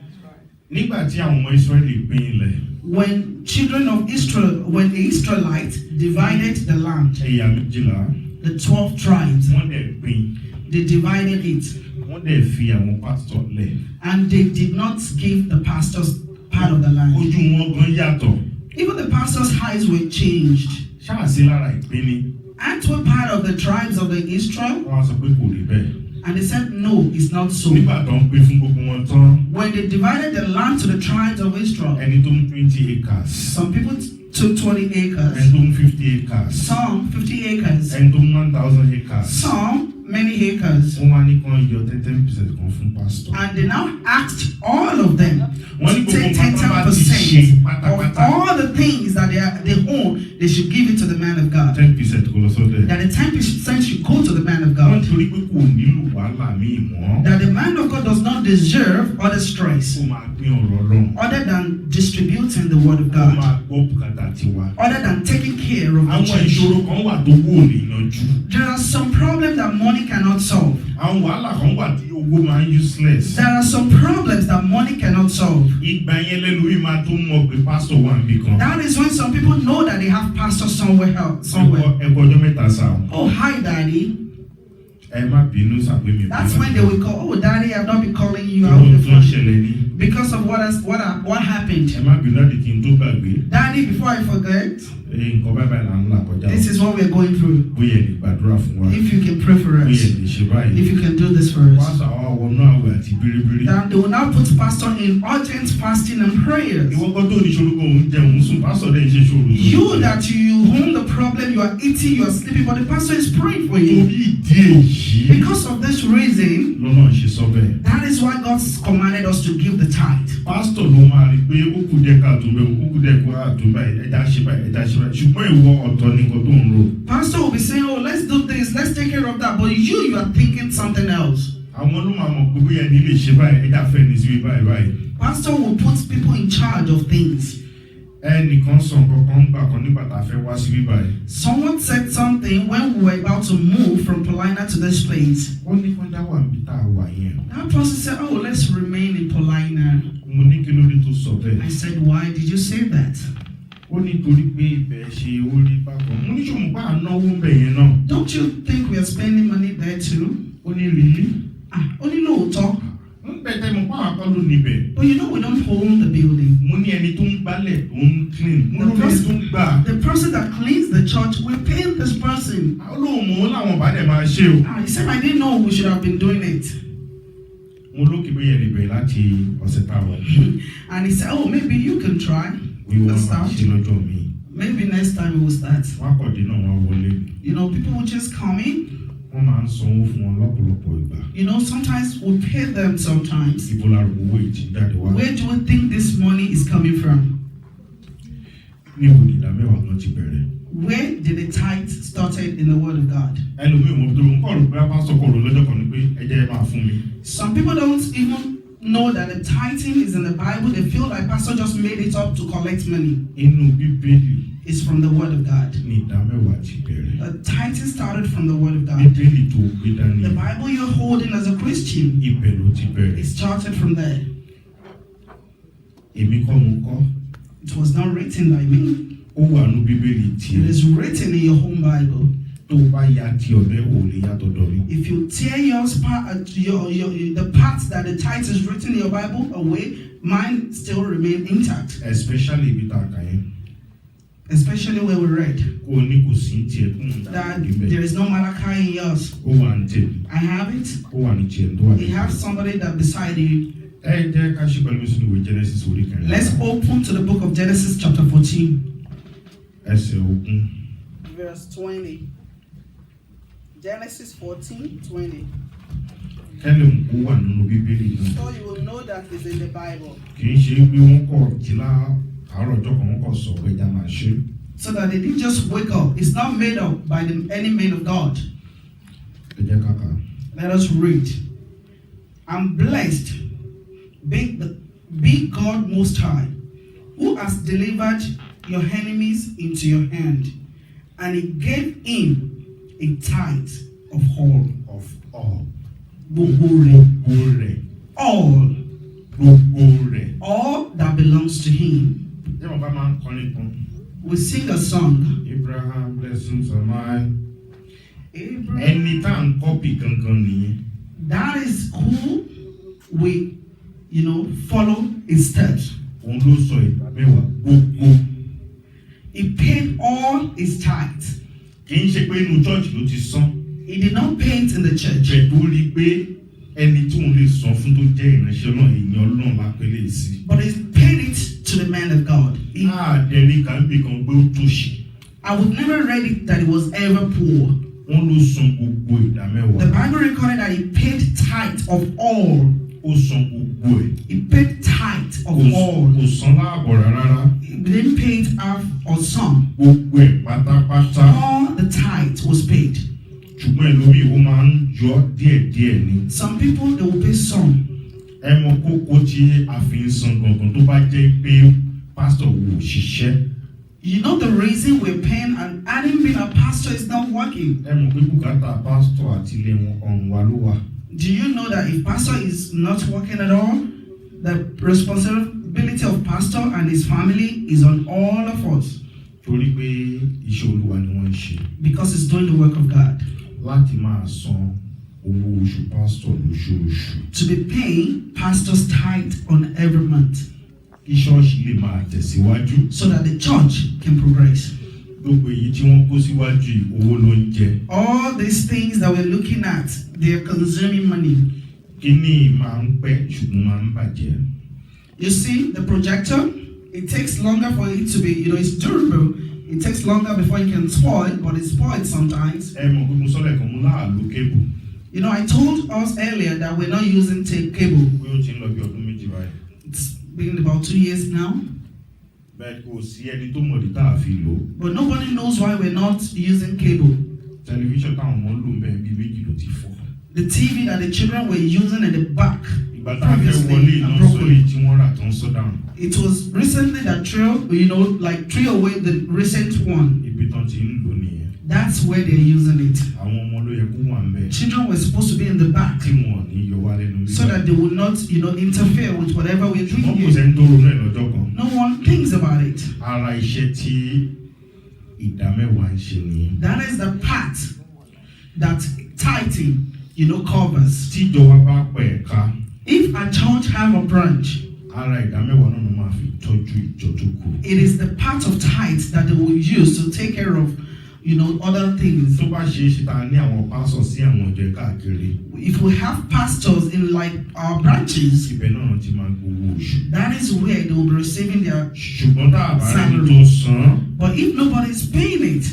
Nígbà tí àwọn ọmọ Ísírẹ́lì pín ilẹ̀, When children of Israel, when the Israelites divided the land, ẹ̀yà méjìlá, the 12 tribes, wọ́n dẹ̀ pín. they divided it. Wọ́n dẹ̀ fi àwọn pásítọ̀ lẹ̀. And they did not give the pastors part of the land. Ojú wọn gan yàtọ̀. Even the pastors' eyes were changed. Ṣáàsì lára ìpín ni. Aren't we part of the tribes of the Israel? Wọ́n á sọ pé kò rí bẹ́ẹ̀. And they said, no, it's not so. Nígbà tó ń pín fún gbogbo wọn tán, When they divided the land to the tribes of Israel, ẹni tó ń 20 acres, some people took 20 ẹni acres, tó ń 50 acres, some 50 acres, ẹni tó ń 1,000 acres. some many acres. Wọ́n wá ní kán yọ 10% kan fún pásítọ̀. And they now asked all of them Wọ́n ní to gbogbo take nǹkan tó bá ti 10% ṣe of pátápátá. all the things that they own, they should give it to the man of God. 10% kò lọ sọ́dọ̀ ẹ̀. That the 10% should go to the man of Wọ́n God. torí pé kò nílò wàhálà míì mọ́. That the man of God does not deserve other stress kó máa pín ọ̀rọ̀ Ọlọ́run. other than distributing the word of Kó God, máa gbọ́ bùkátà tiwa. other than taking care of the Àwọn church. ìṣòro kan wà tó wò lè yanjú. There are some problems that money cannot solve. Àwọn wàhálà kan wà tí owó máa ń useless. There are some problems that money cannot solve. Ìgbà yẹn lẹ́lòmíì máa tó mọ̀ pé pásítọ̀ wà níbì kan. That is when some people know that they have pastor somewhere else. Somewhere. Ẹ̀kọ́ ọjọ́ mẹ́ta sá o. Oh, hi, daddy. Ẹ má bínú sàpé mi. That's when they will call. Oh, daddy, I've not been calling you Kí out ló the ń phone ṣẹlẹ̀ ní? because of what happened. Ẹ má bínú láti kí n tó gbàgbé. Daddy, before I forget, Nǹkan báyìí là ń là kọjá. this is what we're going through. Bóyá ẹ lè gbàdúrà fún wa. If you can pray for Bóyá ẹ us, lè ṣe báyìí. if you can do this for us, Pásítọ̀ àwọn wọnú àwẹ̀ àti bíríbírí. then they will now put pastor in urgent fasting and prayers. Ìwọ kan tó ní ṣòro kan òun jẹun sùn, pásítọ̀ dẹ̀ ń ṣe ṣòro. You that you own the problem, you are eating, you are sleeping, but the pastor is praying for you. Torí ìdí èyí. Because of this reason, Lọ́nà ṣe sọ bẹ́ẹ̀. that is why God commanded us to give the tithe. Pásítọ̀ ló máa rí pé ó kù díẹ̀ káàtó bẹ́ẹ̀, ó kù díẹ̀ káàtó báyìí, ẹja ṣe báyìí, ẹja ṣe báyìí. Ṣùgbọ́n ìwọ ọ̀tọ̀ ni nǹkan tó ń rò. Pastor will be saying, oh, let's do this, let's take care of that, but you are thinking something else. Àwọn ló máa mọ̀ pé bóyá ẹni lè ṣe báyìí, ẹja fẹ́ ní sí báyìí báyìí. Pastor will put people in charge of things. Ẹnìkan sọ nǹkan kan gbà kan nígbà tá a fẹ́ wá sí báyìí. Someone said something when we were about to move from Paulina to this place. Ó ní kí wọ́n dá wà níbi tá a wà yẹn. That person said, oh, let's remain in Paulina. Mo ní kí ló dé tó sọ bẹ́ẹ̀. I said, why did you say that? Ó ní torí pé ibẹ̀ ṣe orí bákan. Mo ní ṣòwò bá a náwó ń bẹ̀ yẹn náà. Don't you think we are spending money there too? Ó ní rìlí. Only lóòótọ́. Ń bẹ̀tẹ̀ mọ̀ pàwọn akọ́lù níbẹ̀. But you know we don't own the building. Mo ní ẹni tó ń gbálẹ̀ tó ń clean. Mo ló ní ẹni tó ń gbà. The person that cleans the church, we pay this person. Olóhùn mọ̀ láwọn bá dẹ̀ máa ṣe o. He said, I didn't know we should have been doing it. Mo lókè bóyá ẹni bẹ̀rẹ̀ láti ọ̀sẹ̀ táwọn. And he said, oh, maybe you can try. Wíwọ́n Let's máa start. ṣe lọ́jọ́ mi. Maybe next time we will start. Wọ́n á kọ̀dé náà wọ́n wọlé. You know, people will just come in. Wọ́n máa ń sanwó fún wọn lọ́pọ̀lọpọ̀ ìgbà. You know, sometimes we pay them sometimes. Ibo la rò owó ìtì jáde wá. Where do we think this money is coming from? Níbo ni ìdá mẹ́wàá kan ti bẹ̀rẹ̀? Where did the tithe started in the Word of God? Ẹlòmíì mọ̀ tó ń kọ̀ rò pé apásọ̀ kọ̀ rò lọ́jọ́ kan ni pé ẹ jẹ́ ẹ máa fún mi. Some people don't even know that the tithing is in the Bible. They feel like pastor just made it up to collect money. Inú Bíbélì It's from the Word of God. ni ìdá mẹ́wàá ti bẹ̀rẹ̀. The tithing started from the Word of God. Bíbélì tó gbé dání. The Bible you're holding as a Christian, Ibẹ̀ ló ti bẹ̀rẹ̀. it started from there. Èmi kọ́ mo kọ́. It was not written by me. Ó wà ní Bíbélì It tiẹ̀. is written in your home Bible. Tó o bá ya ti ọ̀bẹ ò lè ya tọ̀dọ̀ mi. If you tear the parts that the tithe is written in your Bible away, mine still remain intact. Especially ibi tá a kà yẹn. Especially where we read Kó o ní kò sí tiẹ̀ fún un that níbẹ̀. there is no Malachi in yours. Ó wà ní tèmi. I have it. Ó wà ní tiẹ̀ tó wà ní You have somebody that beside you. Ẹ jẹ́ ká ṣe pẹ̀lú sínú ìwé Genesis orí kẹrin. Let's open to the book of Genesis chapter 14. Ẹsẹ̀ ogún. Verse 20. Genesis 14:20. Kẹ́lẹ̀ ń kó wà nínú Bíbélì náà. So you will know that it's in the Bible. Kì í ṣe pé wọ́n kọ̀ jí àárọ̀ ọjọ́ kan wọ́n kọ̀ sọ pé ẹja máa ṣe. So that they didn't just wake up. It's not made up by any man of God. Ẹ jẹ́ ká kà. Let us read. I'm blessed. Be God Most High, who has delivered your enemies into your hand, and He gave him a tithe of all. Of all. Gbogbo rẹ̀. Gbogbo rẹ̀. All. Gbogbo rẹ̀. All that belongs to Him. Ṣé wọn bá máa ń kọrin kan? We sing a song. Abraham blessings are mine. Abraham. Ẹni tá à ń kọ́pì gangan nìyẹn. That is who we, follow his steps. Òun ló sọ ìgbà mẹ́wàá gbogbo. He paid all his tithes. Kì í ṣe pé inú church ló ti san. He did not pay it in the church. Bẹ̀ẹ̀ tó rí pé ẹni tí òun lè san fún tó jẹ́ ìránṣẹ́ náà èèyàn Ọlọ́run la pélé sí. But he paid it to the man of God. Àdẹ̀rí kan bí kan pé ó tòṣì. I would never read it that he was ever poor. Wọ́n ló san gbogbo ìdá mẹ́wàá. The Bible recorded that he paid tithe of all. Ó san gbogbo ẹ̀. He paid tithe of all. Kò san láàbọ̀ rárá. He didn't pay it half or some. Gbogbo ẹ̀ pátápátá. All the tithe was paid. Ṣùgbọ́n ẹlòmíì ó máa ń yọ díẹ̀díẹ̀ ni. Some people, they will pay some. ẹ mọ kókó tí a fi ń san gangan tó bá jẹ́ pé pastor wò ṣiṣẹ́. You know the reason we're paying and adding being a pastor is not working. Ẹ mọ̀ pé bùkátà pastor àti ilé wọn ọ̀run wa ló wà. Do you know that if pastor is not working at all, the responsibility of pastor and his family is on all of us? Torí pé iṣẹ́ Olúwa ni wọ́n ń ṣe. Because he's doing the work of God. Láti máa san owó oṣù pastor lóṣooṣù. To be paying pastor's tithe on every month. Kí ṣọ́ọ̀ṣì lè máa tẹ̀síwájú. So that the church can progress. Gbogbo èyí tí wọ́n kó síwájú yìí owó ló ń jẹ. All these things that we're looking at, they are consuming money. Kíní máa ń pẹ́ ṣùgbọ́n máa ń bàjẹ́. You see, the projector, it takes longer for it to be, it's durable. It takes longer before it can spoil, but it spoils sometimes. Ẹ mọ̀ pé mo sọ́lẹ̀ kan mú láàlú kébù. I told us earlier that we're not using tape cable. Pé ó ti ń lọ bí ọdún méjì báyìí. It's been about 2 years now. Bẹ́ẹ̀ kò sí ẹni tó mọ̀ ní tá a fi lò. But nobody knows why we're not using cable. Tẹlifíṣàn táwọn ọmọ ń lò ń bẹ́ẹ̀ bí méjì ló ti fọ́. The TV that the children were using in the back previously and broken. It was recently that threw away the recent one. That's where they're using it. Children were supposed to be in the back so that they would not, interfere with whatever we're doing here. No one thinks about it. That is the part that tithing, covers. If a church have a branch, it is the part of tithe that they will use to take care of other things. If we have pastors in our branches, that is where they will be receiving their salary. But if nobody is paying it,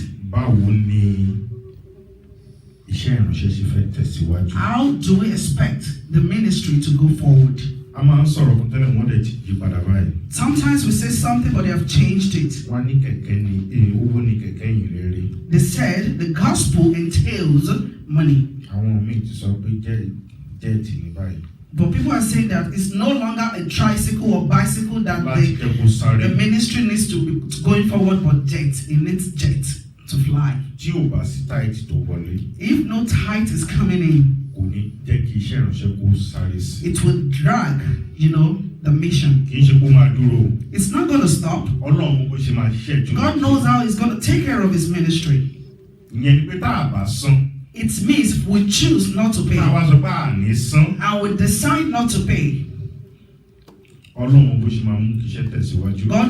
how do we expect the ministry to go forward? Sometimes we say something, but they have changed it. They said the gospel entails money. But people are saying that it's no longer a tricycle or bicycle that the ministry needs to be going forward, but jet. It needs jet to fly. If no tithe is coming in, it will drag, the mission. It's not going to stop. God knows how he's going to take care of his ministry. It means we choose not to pay and we decide not to pay. God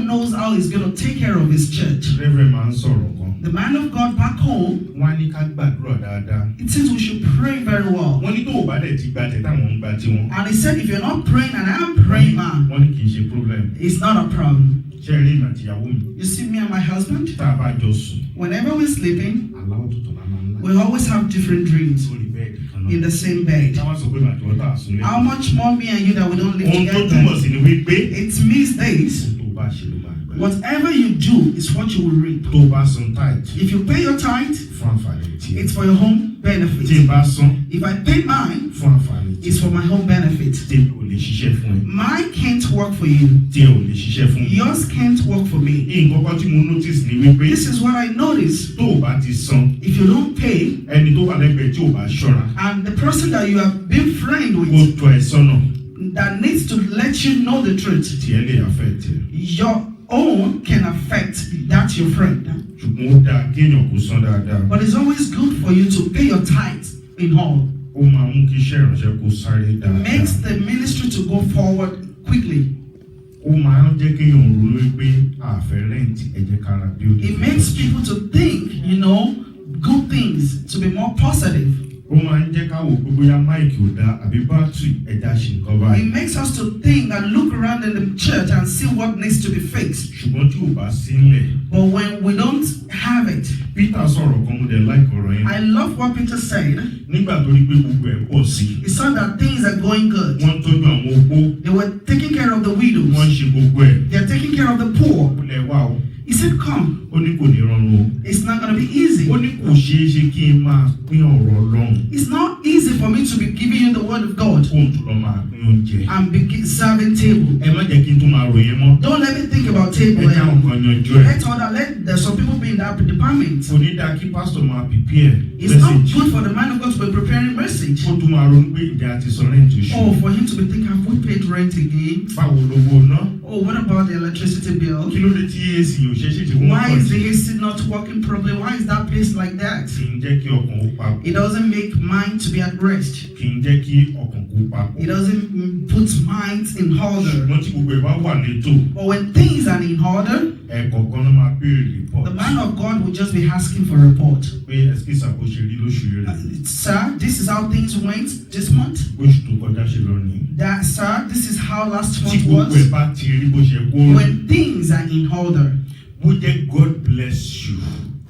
knows how he's going to take care of his church. The man of God back home, it says we should pray very well. And he said, if you're not praying and I'm praying, man, it's not a problem. You see me and my husband, whenever we're sleeping, we always have different dreams in the same bed. How much more me and you that we don't live together? It means this. Whatever you do is what you will reap. If you pay your tithe, it's for your home benefit. If I pay mine, it's for my home benefit. Mine can't work for you. Yours can't work for me. This is what I noticed. If you don't pay, and the person that you have been friends with that needs to let you know the truth, your own can affect that your friend. But it's always good for you to pay your tithe in all. It makes the ministry to go forward quickly. It makes people to think, good things, to be more positive. It makes us to think and look around in the church and see what needs to be fixed. But when we don't have it, I love what Peter said. He saw that things are going good. They were taking care of the widows. They are taking care of the poor. He said, come. Ó ní kò ní rọrùn o. It's not going to be easy. Ó ní kò ṣeé ṣe kí n máa pín ọ̀rọ̀ Ọlọ́run. It's not easy for me to be giving you the word of God Kó n tún lọ máa pín oúnjẹ. and be serving table. Ẹ má jẹ́ kí n tún máa ròyìn mọ́. Don't let me think about table. Ẹ jẹ́ àwọn kan yanjú ẹ̀. Let there's some people be in that department. Kò ní dáa kí pásítọ̀ máa prepare It's not message. good for the man of God to be preparing message. Ó tún máa ronú pé ìjà ti sọ rẹ́ǹtì oṣù. Or for him to be thinking, have we paid rent again? Báwo lówó ná? Oh, what about the electricity bill? Kí ló dé tí AC yóò ṣe ṣèṣe wọ́n Why kàn is the sí? AC not working properly? Why is that place like that? Kì í jẹ́ kí ọkàn ó papọ̀. It doesn't make mind to be at rest. Kì í jẹ́ kí ọkàn kó papọ̀. It doesn't put minds in order. Ṣùgbọ́n tí gbogbo ẹ̀ bá wà létò, But when things are in order, ẹ̀kọ̀ọ̀kan ló máa béèrè report. the man of God will just be asking for a report. Pé ẹ̀sìkìsà bó ṣe rí lóṣù rẹ̀. Sir, this is how things went this month. Oṣù tó kọjá ṣe lọ ní. That, sir, this is how last Tí month gbogbo ẹ̀ was. bá ti rí bó ṣe kó rí. When things are in order, Bó jẹ́ God bless you.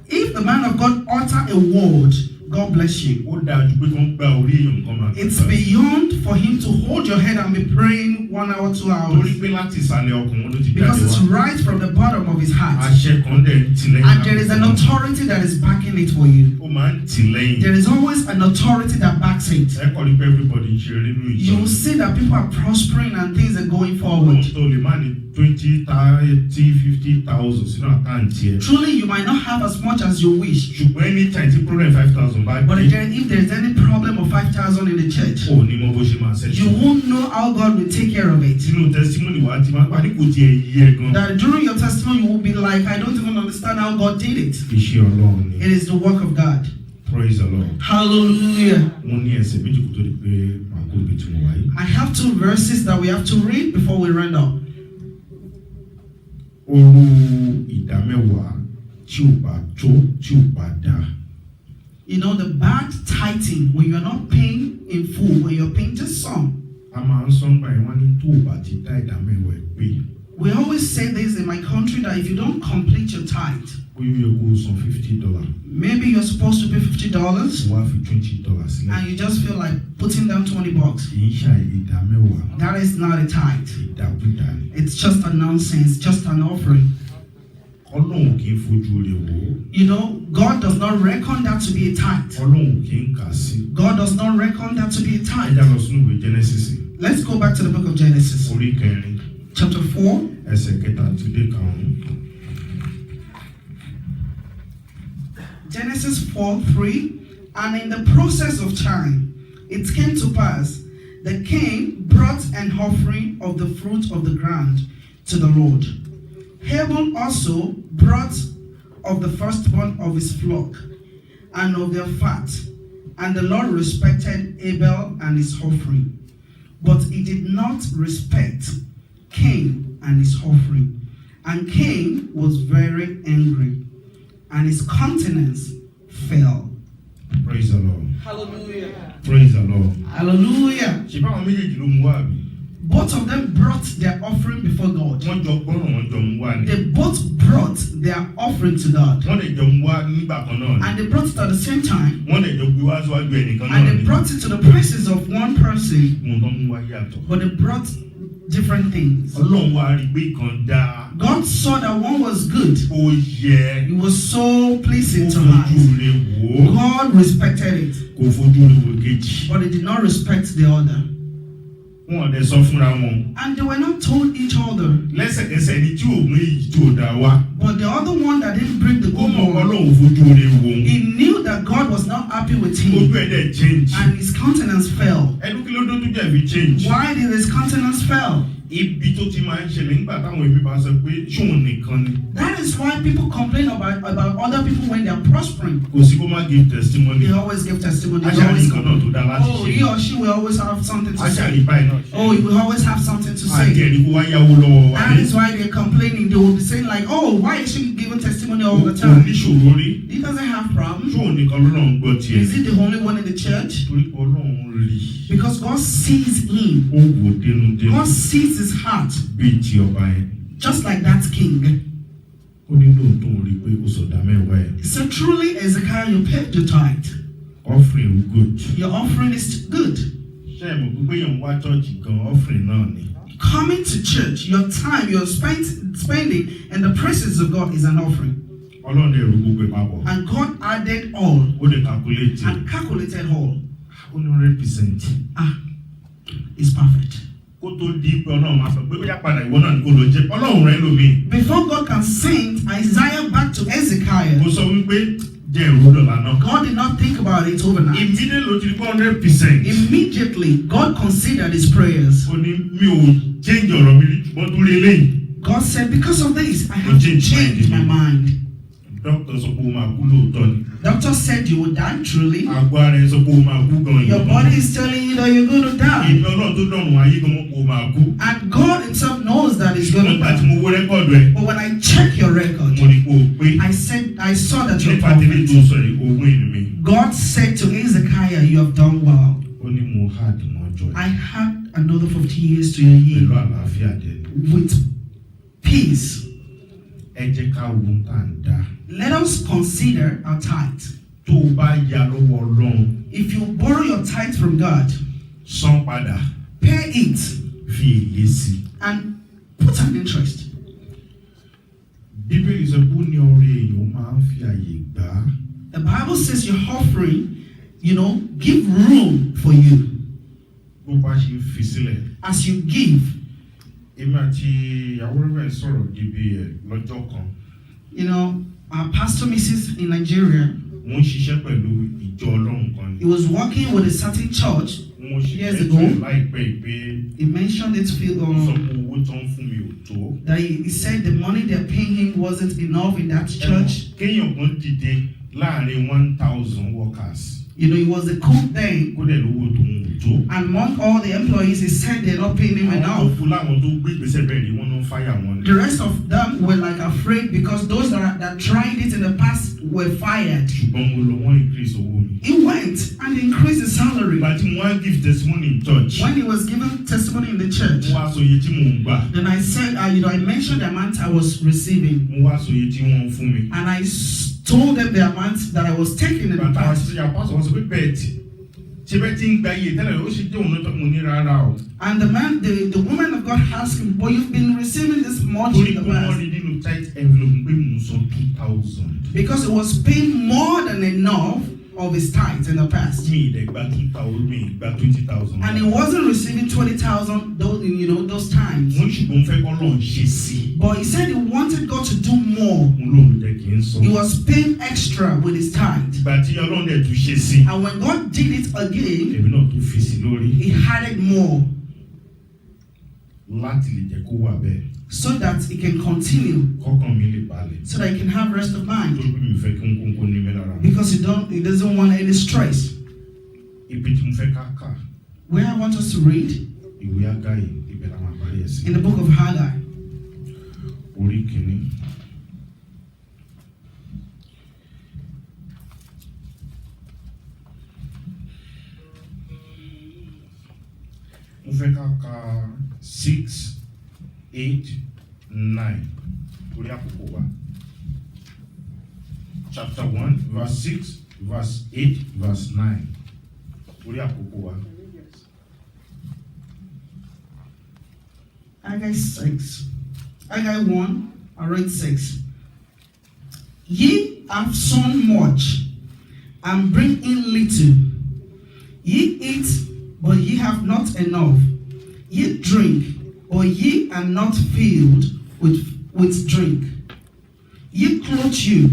if the man of God utter a word, God bless you. Ó dáa ju pé kó ń gba orí èèyàn kan máa It's gbà. beyond for him to hold your head and be praying 1 hour, 2 hours. Torí pé láti ìsàlẹ̀ ọkàn wọn ló ti jáde Because it's wá. right from the bottom of his heart. Àṣẹ kan dẹ̀ ń tì lẹ́yìn. And there is an authority that is backing it for you. Ó máa ń tì lẹ́yìn. There is always an authority that backs it. Ẹ kọ́ ni pé everybody ń ṣe nínú ìjọ. You will see that people are prospering and things are going forward. Ohun tó lè má ní 20, 30, 50,000 sínú àkáǹtì ẹ̀. Truly, you might not have as much as you wish. Ṣùgbọ́n anytime tí problem 5,000 bá But dé, if there is any problem of 5,000 in the church, ò ní mọ bó ṣe máa ṣẹ́ṣẹ́. you won't know how God will take care of it. Sínú testimony wa ti máa pàdé kò tiẹ̀ yí ẹ gan. That during your testimony, you will be like, I don't even understand how God did it. Iṣẹ́ Ọlọ́run ni. It is the work of God. Praise the Lord. Hallelujah. Wọ́n ní ẹsẹ̀ méjì kò tó di pé màá kó ibi tí mo wáyé. I have 2 verses that we have to read before we round up. Orú ìdámẹ́wàá tí ò bá tó tí ò bá dáa. You know, the bad tithing, when you're not paying in full, when you're paying just some. A máa ń sọ́ngbà yẹn wọ́n ní tó ò bá ti dá ìdámẹ́wàá ẹ̀ pé. We always say this in my country that if you don't complete your tithe, Ó yẹ kó san $50. maybe you're supposed to pay $50 Wọ́n á fi $20 sílẹ̀. and you just feel like putting down $20. Kì í ṣe ìdámẹ́wàá. That is not a tithe. Ìdákúdá ni. It's just a nonsense, just an offering. Ọlọ́run kì í fojú rẹ̀ wò ó. You know, God does not reckon that to be a tithe. Ọlọ́run kì í kà sí. God does not reckon that to be a Ẹ tithe. já lọ sínú ìwé Genesis. Let's go back to the book of Genesis, Orí kẹrin, chapter 4. ẹsẹ̀ kẹta àti dé karùn-ún. Genesis 4:3. And in the process of time, it came to pass that Cain brought an offering of the fruit of the ground to the Lord. Abel also brought of the firstborn of his flock and of their fat. And the Lord respected Abel and his offering, but he did not respect Cain and his offering. And Cain was very angry, and his countenance fell. Praise the Lord. Hallelujah. Praise the Lord. Hallelujah. Ṣé báwọn méjèèjì ló mú wá àbí? Both of them brought their offering before God. Wọ́n jọ gbọ́ràn wọ́n jọ mú wá ni. They both brought their offering to God. Wọ́n lè jọ mú wá nígbà kan náà ni. And they brought it at the same time. Wọ́n lè jọ gbé wá síwájú ẹnìkan And náà they ni. brought it to the presence of one person. Ohun tó mú wá yàtọ̀. But they brought different things. Ọlọ́run wá rí pé kan dáa. God saw that one was good. Ó yẹ. It was so pleasing Kò to fojú eyes. rẹ̀ wò ó. God respected it. Kò fojú rẹ̀ wò kejì. But he did not respect the other. Wọ́n lè sọ fúnra wọn. And they were not told each other. Lẹ́sẹ̀kẹsẹ̀ ni tí ò mú èyí tí ò dá wá. But the other one that didn't bring the Ó good mọ̀ one, Ọlọ́run fojú rẹ̀ wò ó. he knew that God was not happy with Ojú him. ẹ̀ dẹ̀ change. And his countenance fell. Ẹnu kí ló dé tó jẹ́ fi change? Why did his countenance fell? Ibi tó ti máa ń ṣẹlẹ̀ nígbà táwọn ẹbí bá sọ pé ṣóun nìkan ni. That is why people complain about other people when they are prospering. Kò sí kó má give testimony. They always give testimony. They Aṣáájú always nǹkan náà tó dá láti oh, ṣe. he or she will always have something to say. Aṣáájú báyìí náà. Oh, he will always have something to say. Àjẹ́ ni kó wá yáwó lọ́wọ́ wa That ní. is why they're complaining. They will be saying like, oh, why is she giving testimony all the Kò time? níṣòro rí. He doesn't have problems. Ṣóun nìkan lọ́nà ń gbọ́ tiẹ̀. Is he the only one in the church? Torí pé Ọlọ́run rí. Because God sees him. Ó wò dénúdénú. God sees his heart. Bíi ti ọba yẹn. Just like that king. Ó ní lóòótọ́ rí pé ó sọ̀dá mẹ́wàá ẹ̀. He said, truly, Ezekiah, you paid your tithe. Offering good. Your offering is good. Ṣé ẹ mọ̀ pé yẹn ń wá chọ́ọ̀chì gan offering náà ni? coming to church, your time you're spending in the presence of God is an offering. And God added all and calculated all. 100%. It's perfect. Before God can send Isaiah back to Ezekiel, God did not think about it overnight. Immediately, God considered his prayers. God said, because of this, I have to change my mind. Doctor said you will die truly. Your body is telling you that you're going to die. And God himself knows that it's going to die. But when I check your record, I saw that you're perfect. God said to Ezekiel, you have done well. I had another 50 years to your year with peace. Let us consider our tithe. If you borrow your tithe from God, pay it and put an interest. The Bible says your offering, give room for you. As you give, our pastor Mrs. in Nigeria, he was working with a certain church years ago. He mentioned it that he said the money they're paying him wasn't enough in that church. 1,000 workers. He was the cook then. And among all the employees, he said they're not paying him enough. The rest of them were like afraid because those that tried it in the past were fired. He went and increased his salary. But when he was giving testimony in the church, then I said, I mentioned the amount I was receiving. And I told them the amount that I was taking in the past. And the woman of God asked him, but you've been receiving this much in the past. Because it was paying more than enough of his tithe in the past. And he wasn't receiving 20,000 those times. But he said he wanted God to do more. He was paying extra with his tithe. And when God did it again, he added more. So that he can continue. So that he can have rest of mind. Because he doesn't want any stress. Where I want us to read? In the book of Haggai. Mo fẹ́ ká ka 6, 8, 9. Orí àkókò wa. Chapter 1, verse 6, verse 8, verse 9. Orí àkókò wa. Haggai 6. Haggai 1, I read 6. Ye have sown much, and bring in little. Ye eat, but ye have not enough. Ye drink, but ye are not filled with drink. Ye clothe you,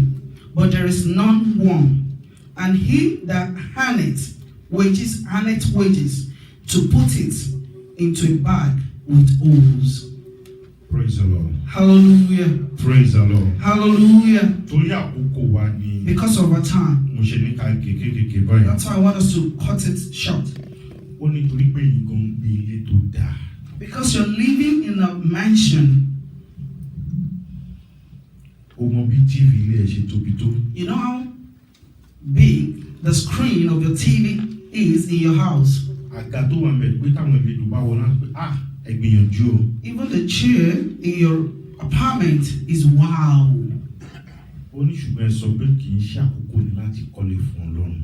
but there is none warm. And he that earneth wages to put it into a bag with holes. Praise the Lord. Hallelujah. Praise the Lord. Hallelujah. Because of our time. That's why I want us to cut it short. Because you're living in a mansion. You know how big the screen of your TV is in your house. Even the chair in your apartment is wow.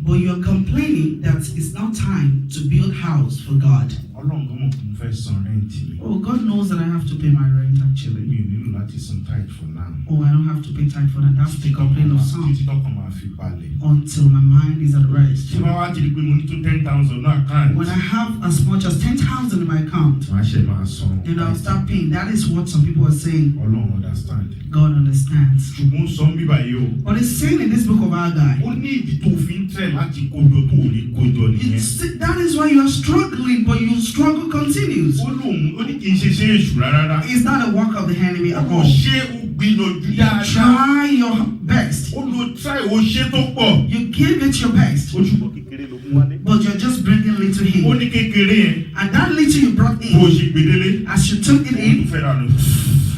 But you're complaining that it's not time to build house for God. Ọlọ́run tó mọ̀ kó mo fẹ́ san rent mi. Oh, God knows that I have to pay my rent Mi actually. ò nílò láti san tithe for now. Oh, I don't have to pay tithe for that. That's the complaint of some. Títí tọkàn máa fi balẹ̀. Until my mind is at rest. Tí wọ́n wá ti di pé mo ní tó 10,000 náà account. When I have as much as 10,000 in my account, Màá ṣe máa san. then I'll start paying. That is what some people are saying. Ọlọ́run understand. God understands. Ṣùgbọ́n sọ ń bíbá yìí o. But it's saying in this book of Haggai, Ó ní ìdí tó fi ń tẹ̀ láti kójọ tó ò ní kójọ nìyẹn. that is why you are struggling, but your struggle continues. Ó ní kì í ṣe èṣù rárá. It's not a work of the enemy at Ó all. ṣe ó gbìyànjú You dáadáa. try your best. Ó lo try ó ṣe tó pọ̀. You give it your best, Ó ṣùgbọ́n kékeré ló mú wálé. but you're just bringing little Ó in. ní kékeré yẹn. And that little you brought Bó in, ṣe gbèdélé. as you took it Ó tún in, fẹ́ ra lọ.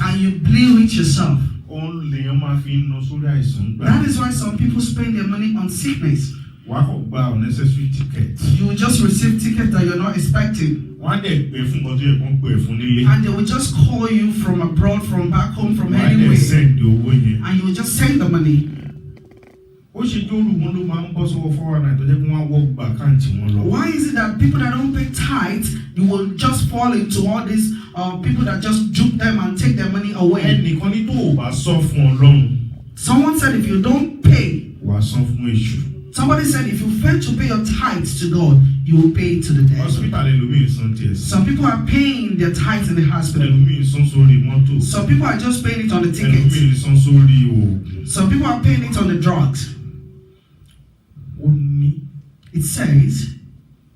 and you blew it yourself. Òun lèèyàn máa fi ń lọ sórí àìsàn gbà. That is why some people spend their money on sickness. Wàá kọ̀ gba unnecessary ticket. You will just receive tickets that you're not expecting. Wọ́n á dẹ̀ pè fún nǹkan tó yẹ kó ń pè fún nílé. And they will just call you from abroad, from back home, from Wọ́n á dẹ̀ anywhere. send owó yẹn. And you will just send the money. Ó ṣe tó rú wọn ló máa ń bọ́ sọ́wọ́ 419 tó jẹ́ kí wọ́n á wọ́ gba àkáǹtì wọn lọ. Why is it that people that don't pay tithes, you will just fall into all these people that just juke them and take their money away? Ẹnìkan ní tó o bá sọ fún Ọlọ́run. Someone said if you don't pay, Wàá san fún èṣù. somebody said if you fail to pay your tithes to God, you will pay it to the devil. Hospital ẹlòmíì san tiẹ̀ sí. Some people are paying their tithes in the hospital. Ẹlòmíì san sórí mọ́tò. Some people are just paying it on the tickets. Ẹlòmíì san sórí oògùn. Some people are paying it on the drugs. Ó ní It says,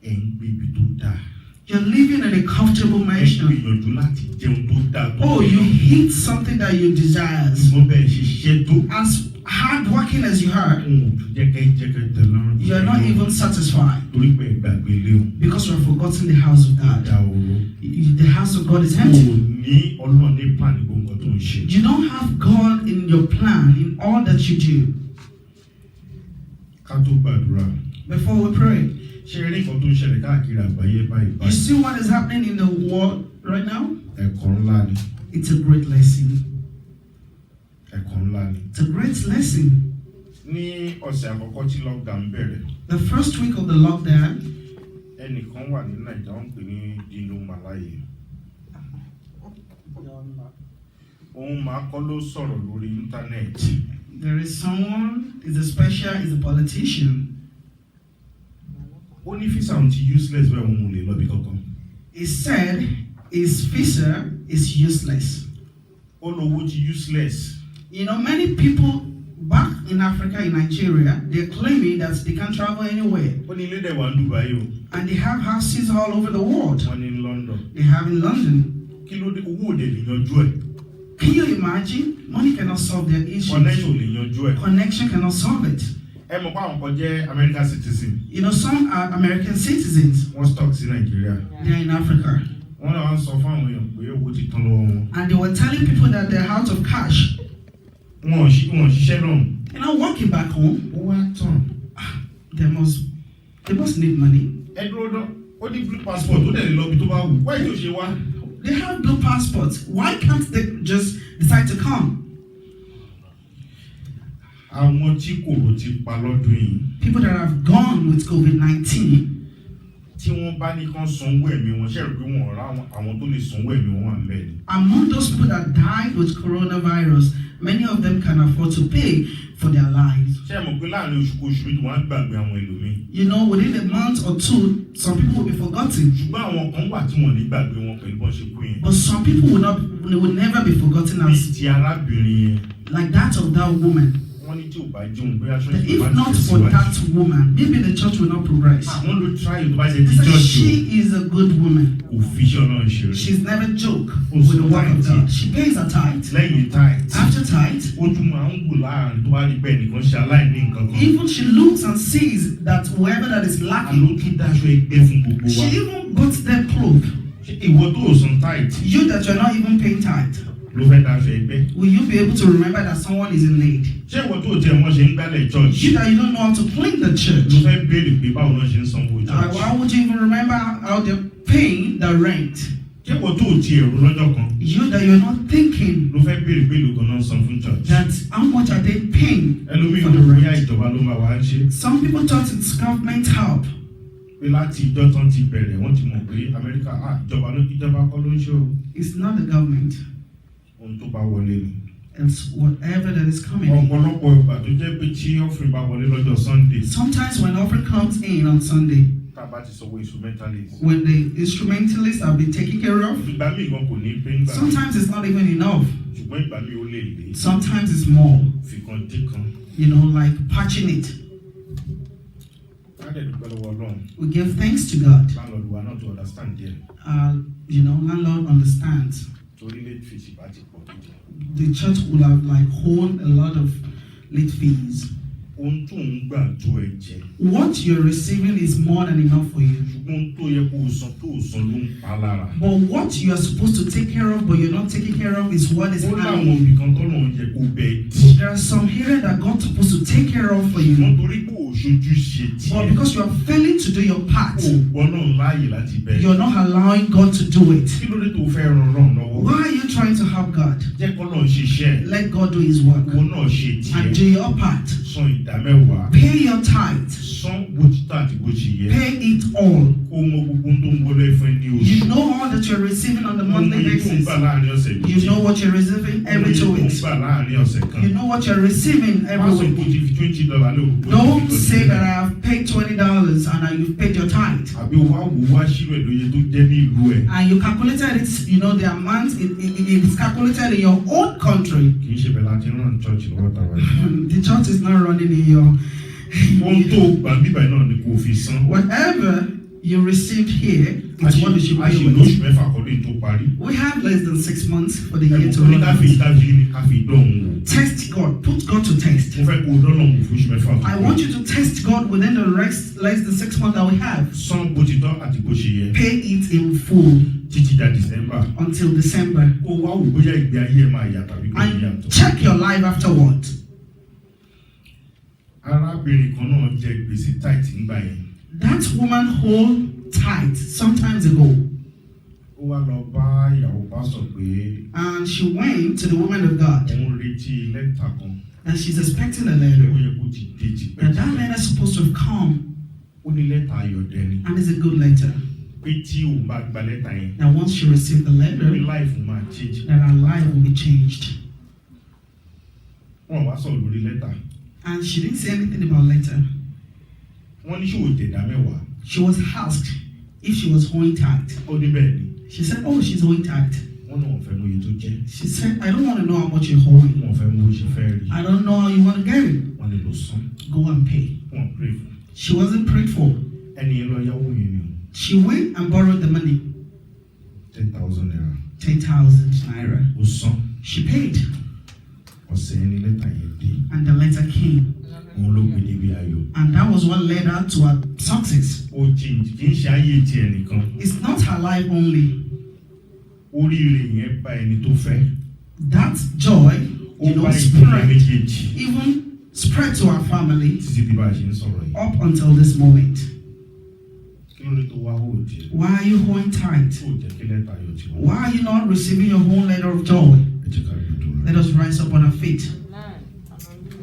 ẹ̀ ń gbé ibi tó dáa. you're living in a comfortable Ẹ mansion. gbìyànjú láti jẹun tó dáa tó. Oh, you eat something that you desire. Ìwọ́n bẹ́ẹ̀ ṣiṣẹ́ tó. As hard working as you are, Ohun ò tún jẹ́kẹ́ tẹ̀lọ́rùn. you are not even satisfied Torí pé ìgbàgbé lé o. because you have forgotten the house of God. Dá oró. The house of God is Kò empty. ní Ọlọ́run ní plan gbogbo nǹkan tó ń ṣe. You don't have God in your plan in all that you do. Ká tó gbàdúrà. Before we pray, Ṣé rí nǹkan tó ń ṣẹlẹ̀ káàkiri àgbáyé báyìí you báyìí? see what is happening in the world right now? Ẹ̀kọ́ ńlá ni. It's a great lesson. Ẹ̀kọ́ ńlá ni. It's a great lesson. Ní ọ̀sẹ̀ àkọ́kọ́ tí lockdown bẹ̀rẹ̀, The first week of the lockdown, ẹnìkan wà ní Nàìjíríà wọ́n ń pè ní Dino Malaye. Òun máa kọ́ ló sọ̀rọ̀ lórí íńtánẹ́ẹ̀tì. there is someone, is a special, is a politician. Ó ní físà òun ti useless bẹ́ẹ̀ òun ò lè lọ bí kankan. He said his visa is useless. Ó lówó ti useless. You know, many people back in Africa, in Nigeria, they're claiming that they can't travel anywhere. Ó ní ilé dẹ̀ wà ní Dubai o. And they have houses all over the world. Wọ́n ní London. They have in London. Kí ló dé owó òde lè yanjú ẹ̀? Can you imagine? Money cannot solve their issues. Connection ò lè yanjú ẹ̀. Connection cannot solve it. Ẹ mọ̀ pé àwọn kan jẹ́ American citizen. You know, some are American citizens. Wọ́n stock sí Nàìjíríà. They're in Africa. Wọ́n náà wá ń sọ fún àwọn èèyàn pé owó ti tán lọ́wọ́ wọn. And they were telling people that they're out of cash. Wọ́n ò ṣiṣẹ́ náà. You know, working back home, Ó wá tán. they must need money. Ẹ dúró dán. Ó ní blue passport ó dẹ̀ lè lọ bí tó bá wù. Wáyé tó ṣe wá. They have blue passports. Why can't they just decide to come? Àwọn tí kòrò ti pa lọ́dún yìí. People that have gone with COVID-19, Tí wọ́n bá ní kán sanwó ẹ̀mí wọn, ṣe rò pé wọ́n rà àwọn tó lè sanwó ẹ̀mí wọn wà ńbẹ̀ ni. among those people that died with coronavirus, many of them can afford to pay for their lives. Ṣé ẹ mọ̀ pé láàrin oṣù kó oṣù méjì wọ́n á gbàgbé àwọn ẹlòmíì? You know, within a month or two, some people will be forgotten. Ṣùgbọ́n àwọn kan wà tí wọ́n ní gbàgbé wọn pẹ̀lú bọ́n ṣe kú yẹn. But some people will never be forgotten Bí as ti arábìnrin yẹn, like that of that woman. wọ́n ní tí ò bá jẹun bóyá That ṣọ́ọ̀ṣì if bá not ti for tẹ̀síwájú. that woman, maybe the church will not progress. Àwọn ló try tó bá ṣe They ti said jọ́ọ̀ṣì she is a good woman. kò fi iṣẹ́ náà ṣe rẹ̀. She's never joke with the work of God. She pays her tithe. Lẹ́yìn tithe, After tithe, ó tún máa ń wò láàrin tó bá rí bẹ́ẹ̀ nìkan ṣe aláìní nǹkan kan. even she looks and sees that whoever that is Àló lacking, tún dáṣọ ẹgbẹ́ fún gbogbo wa. she even puts them clothes. Ṣé ìwọ tó ò san tithe You that you're not even paying tithe, ló fẹ́ dáṣọ ẹgbẹ́? will you be able to remember that someone is in need? Ṣé ìwọ tó ò tiẹ̀ wọ́n ṣe ń gbálẹ̀ church? You that you don't know how to clean the Ló church, fẹ́ béèrè pé báwo náà ṣe ń sanwó church? why would you even remember how they're paying the rent? Ṣé ìwọ tó ò tiẹ̀ rò lọ́jọ́ kan? You that you're not thinking Ló fẹ́ béèrè pé lóògùn náà san fún church? that how much are they paying Ẹlòmíì for ò the bóyá rent? ìjọba ló máa wá ń ṣe. Some people thought it's government help. pé láti ìjọ tán ti bẹ̀rẹ̀ wọ́n ti mọ̀ pé Amẹ́ríkà ìjọba kọ́ ló ń ṣe o. It's not the government. Ohun tó bá wọlé ni. It's whatever that is coming. Ọ̀pọ̀lọpọ̀ ìgbà tó jẹ́ pé tí offering bá wọlé lọ́jọ́ Sunday. Sometimes when offering comes in on Sunday, tá a bá ti sọ instrumentalists. when the instrumentalists have been taken care of, ìgbà míì gan kò ní pé ńgbà. sometimes it's not even enough. ṣùgbọ́n ìgbà míì ó lè lé. Sometimes it's more. fi kan dé kan. You know, like patching it. ká dẹ̀ dúpẹ́ lọ́wọ́ Ọlọ́run. We give thanks to God. landlord wa náà to understand there. You know, landlord understands. torí late fees ìbá ti pọ̀ gidi. The church will have like hold a lot of late fees. ohun tó ń gbà tó ẹ jẹ. What you're receiving is more than enough for you. ṣùgbọ́n tó yẹ kó o san tó o san ló ń pa lára. But what you are supposed to take care of, but you're not taking care of, is what is ó láwọn happening. ibìkan tó lọ́n yẹ kó bẹ́ẹ̀ dì. There are some areas that God's supposed to take care of for you. wọ́n torí pé òṣojú ṣe tiẹ̀. But because you are failing to do your part, o gbọ́ náà láàyè láti bẹ́ẹ̀. you're not allowing God to do it. kí ló dé tó fẹ́ ran Ọlọ́run lọ́wọ́. Why are you trying to help God? jẹ́ kọ́ lọ́n ṣiṣẹ́. Let God do His work owó náà ṣe and do tiẹ̀. your part. san ìdámẹ́wàá. Pay your tithe. san bó ti tà àti bó ti yẹ. Pay it all. ó mọ gbogbo tó ń wọlé fún ẹ ní oṣù. You know all that you're receiving on the monthly basis. You know what you're receiving every 2 weeks. You know what you're receiving every week. Don't say that I have paid $20 and you've paid your tithe. And you calculated it, you know, the amount, it is calculated in your own country. The church is not running in your... Whatever you received here, it's what you should pay with. We have less than 6 months for the year to run out. Test God. Put God to test. I want you to test God within the less than 6 months that we have. Pay it in full until December. And check your life afterward. That woman hold tight sometimes ago. And she went to the woman of God. And she's expecting a letter. And that letter is supposed to have come. And it's a good letter. That once she received the letter, that her life will be changed. And she didn't say anything about letter. She was asked if she was holding tight. She said, oh, she's holding tight. She said, I don't want to know how much you're holding. I don't know how you want to get it. Go and pay. She wasn't prayed for. She went and borrowed the money. 10,000 naira. 10,000 naira. She paid. And the letter came. And that was what led her to her success. It's not her life only. That joy, you know, even spread to her family up until this moment. Why are you holding tight? Why are you not receiving your own letter of joy? Let us rise up on our feet.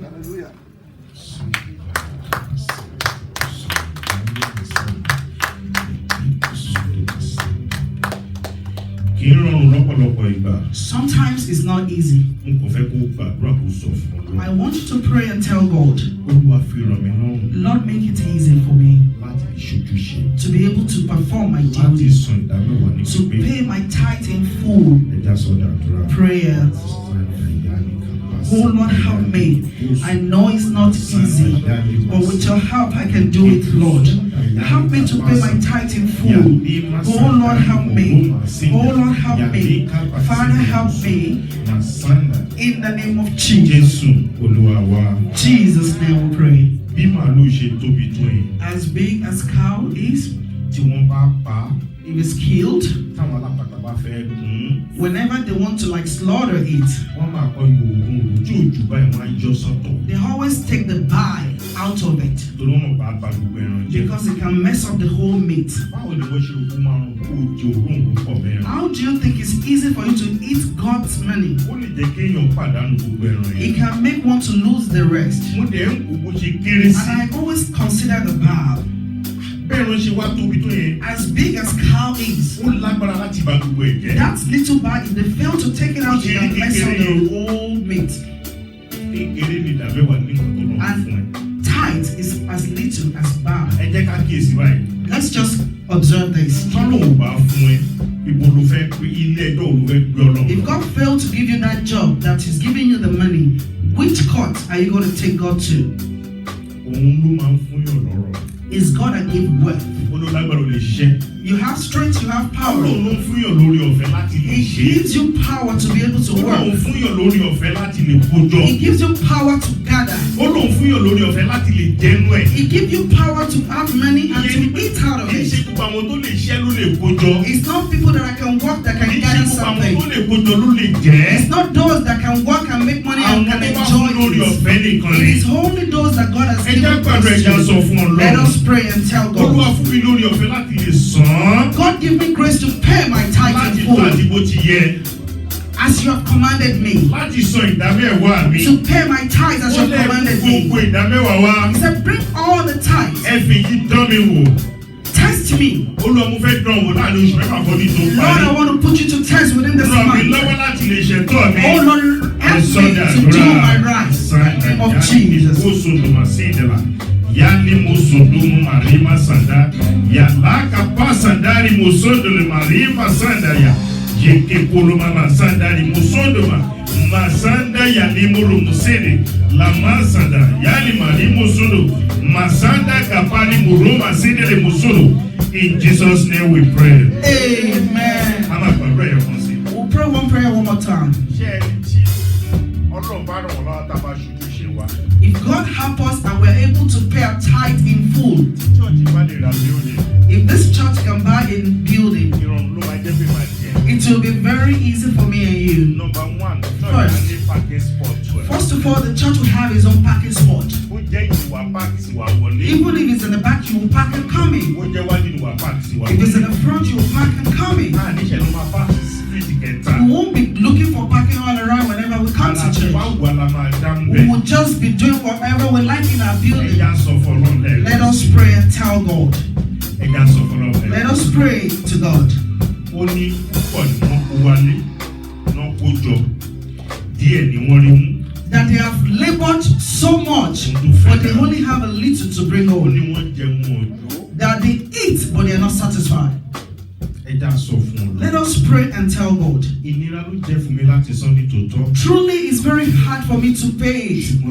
Hallelujah. Sometimes it's not easy. I want you to pray and tell God, Lord, make it easy for me to be able to perform my duty, to pay my tithe in full. Prayer. Oh Lord, help me. I know it's not easy, but with your help I can do it, Lord. Help me to pay my tithe in full. Oh Lord, help me. Oh Lord, help me. Father, help me. In the name of Jesus. Jesus' name we pray. As big as cow is, if it's killed, whenever they want to like slaughter it, they always take the bile out of it because it can mess up the whole meat. How do you think it's easy for you to eat God's money? It can make one to lose the rest. And I always consider the bile. bẹ́ẹ̀rù ṣe wá tóbi tó yẹn. As big as cow is, ó lágbára láti bà gbogbo ẹ̀ jẹ́. that little bag, if they fail to take it out, you can mess up the whole meat. Kékeré ni ìdámẹ́wàá ní nǹkan tó lọ́wọ́ fún ẹ. And tithe is as little as bar. Ẹ jẹ́ ká kíyèsí báyìí. Let's just observe this. Tọ́lọ̀ ò bá fún ẹ, ibo ló fẹ́ pé ilé ẹjọ́ ò ló fẹ́ gbé Ọlọ́run. If God failed to give you that job that is giving you the money, which court are you going to take God to? Òun ló máa ń fún yàn lọ́rọ̀. Is God that gave wealth? Ó ló lágbára ò lè ṣiṣẹ́. You have strength, you have power. Ọlọ́run ló ń fún yàn lórí ọ̀fẹ́ láti lè He ṣe. gives you power to be able to Ó lóun work. fún yàn lórí ọ̀fẹ́ láti lè kójọ. He gives you power to gather. Ó lóun fún yàn lórí ọ̀fẹ́ láti lè jẹnu ẹ̀. He gives you power to have money and to eat out of Kì í ṣe it. gbogbo àwọn tó lè ṣiṣẹ́ ló lè kójọ. It's not people that can work that Kì can í ṣe gather gbogbo àwọn something. tó lè kójọ ló lè jẹ́. It's not those that can work and make money and Àwọn can tó bá fún enjoy lórí it. ọ̀fẹ́ nìkan It ni. is only those that God has Ẹ jẹ́ given gbàdúrà ẹja grace sọ to. fún Let Ọlọ́run. us pray and tell Olúwa God. fún mi lórí ọ̀fẹ́ láti lè sàn án. God give me grace to pay my tithe Láti in tó full àti bó ti yẹ. as you have commanded me. Láti san ìdámẹ́wàá mi. To pay my tithe as you Ó have lè commanded me. gbogbo ìdámẹ́wàá wá. He said, bring all the tithes. Ẹ fi yí dán mi wò. Test me. Olúwa mo fẹ́ dán wò láàrin oṣù mẹ́fà fọ́dún tó Lord, parí. I want to put you to test within this Ràn mí month. lọ́wọ́ láti lè ṣètò mi. Oh Lord, help me to do my right. In the name of Jesus. Yani musudumu marima sanda ya laka pasandari musodulu marima sanda ya yeke koloma sandari musoduma masanda ya limuru musede la masanda yani marimu sudu masanda kapali muruma sede musudu. In Jesus' name we pray. Amen. I'm a prayer once. We'll pray one prayer one more time. If God help us and we're able to pay our tithe in full, if this church can buy a building, it will be very easy for me and you. Number one, First of all, the church will have its own parking spot. Even if it's in the back, you will park and come in. If it's in the front, you will park and come in. We won't be looking for parking all around whenever we come to church. We will just be doing whatever we like in our building. Let us pray and tell God. Let us pray to God. That they have labored so much, but they only have a little to bring home. That they eat, but they are not satisfied. Let us pray and tell God. Truly, it's very hard for me to pay it.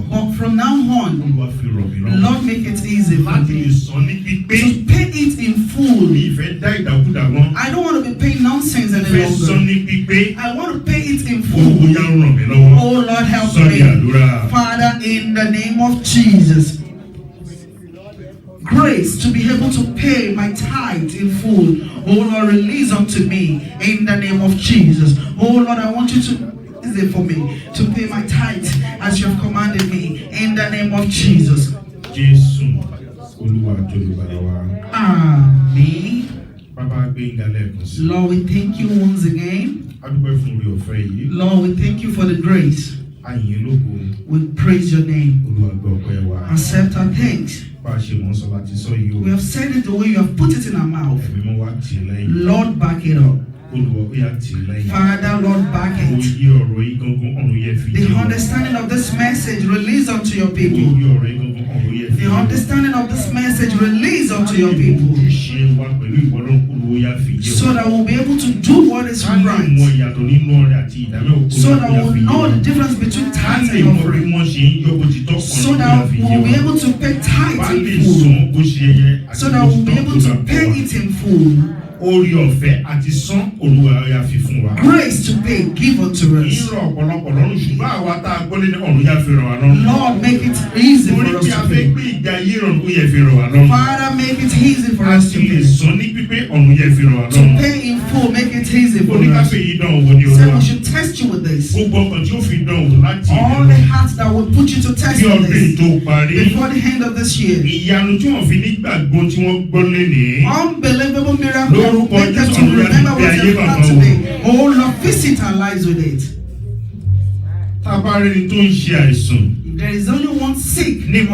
But from now on, Lord, make it easy for me to pay it in full. I don't want to be paying nonsense any longer. I want to pay it in full. Oh Lord, help me. Father, in the name of Jesus. Grace to be able to pay my tithe in full. Oh Lord, release unto me in the name of Jesus. Oh Lord, I want you to easy for me to pay my tithe as you have commanded me in the name of Jesus. Amen. Lord, we thank you once again. Lord, we thank you for the grace. We praise your name. Accept our thanks. We have said it the way you have put it in our mouth. Lord, back it up. Father, Lord, back it. The understanding of this message release unto your people. The understanding of this message release unto your people. So that we'll be able to do what is right. So that we'll know the difference between tithe and offering. So that we'll be able to pay tithe in full. So that we'll be able to pay it in full. Grace to pay, give unto us. Lord, make it easy for us to pay. Father, make it easy for us to pay. To pay in full, make it easy for us. Say we should test you with this. All the hearts that will put you to test with this before the end of this year. Unbelievable miracle. Make us to remember what you have done today. Oh Lord, visit our lives with it. If there is only one sick, through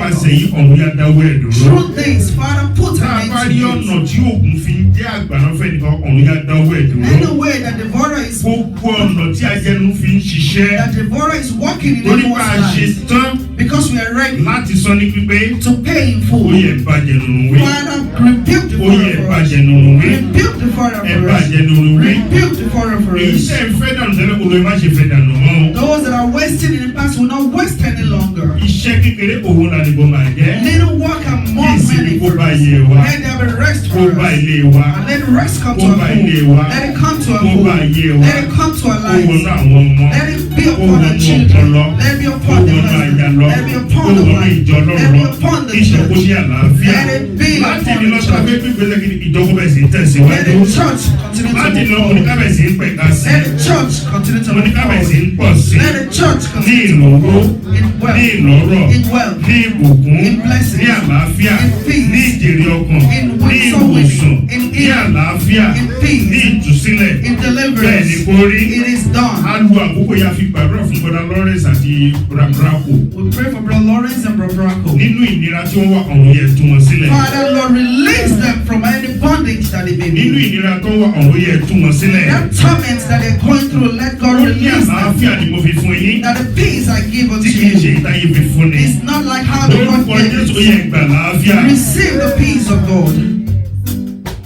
this, Father, put her Tabari ọ̀nà tí òògùn fi ń jẹ́ àgbàrá fẹ́ nìkan ọ̀run yá dáwọ́ ẹ̀ dúró. Any way that devourer is Gbogbo ọ̀nà tí ajẹnu fi ń ṣiṣẹ́. that devourer is working in Torí anyone's pé a ṣe life, tán because we are ready láti sọ ní pípé. to pay in Ó full. yẹ bàjẹ́ nùnú wí. Father, rebuke the Ó yẹ devourer for us. bàjẹ́ nùnú wí. Rebuke the devourer Ẹ for us. bàjẹ́ nùnú wí. Rebuke the devourer for Èyí us. tẹ́ ẹ fẹ́ dànù tẹ́lẹ̀ olóyè má ṣe fẹ́ dànù mọ́. Those that are wasting in the past will not waste any longer. Iṣẹ́ kékeré òun là nìbọn máa jẹ́. Little work and more Ìsinmi money kó for bá us. yé wa. Let there be rest Kó for bá us. ilé wa. And let rest come to Kó our bá home. ilé wa. Let it come to our Kó bá home. ayé wa. Let it come to our Kó wọnú lives. àwọn ọmọ. Let it be Kó upon our wọnú children. ọpọlọ. Let it be Kó upon the wọnú àyà husband. lọ. Let it be Kó upon the wọnú wife. ìjọ Let it lọ́rọ̀ be lọ. upon the Ìṣòro church. ní àlàáfíà. Let it be Láti upon ní the lọ́sọ̀ pé church. pípẹ́ lẹ́kìn ìjọba bẹ̀ sí Let tẹ̀síwájú. the church continue to Láti move lọ forward. oníkàbẹ̀ sí pẹ̀ka sí. Let the church continue to Mo ní move kábẹ̀ sí ń forward. pọ̀ sí. Let the church Ní continue to ìlówó. move forward. In Ní wealth. ìlọ́rọ̀. In wealth. Ní ìbùkún. In blessings. Ní àlàáfíà. In peace. Ní ìjèrè ọkàn. In Ní soul winning. ìwòsàn. In Ní healing. àlàáfíà. In peace. Ní ìtúsílẹ̀. In Bẹ́ẹ̀ ni deliverance. kó rí. It is done. A lu àkókò yà fi gbàdúrà fún Bọ́dá Lawrence àti Brabraco. We pray for Brother Lawrence and Brother Braco. Nínú ìnira tí wọ́n wà ọ̀run yẹ tú wọn sílẹ̀. Father, Lord, release them from any bondage that they may Nínú be. ìnira tó wà ọ̀run yẹ tú wọn sílẹ̀. That torment that they're going through, let God Ó ní release them. àlàáfíà ni mo fi fún yín. That the peace I give unto Tí kìí ṣe you ìtayé fi fún ni. is not like how the world Lórúkọ gave Jésù ó it. yẹ gbà àlàáfíà. Receive the peace of God.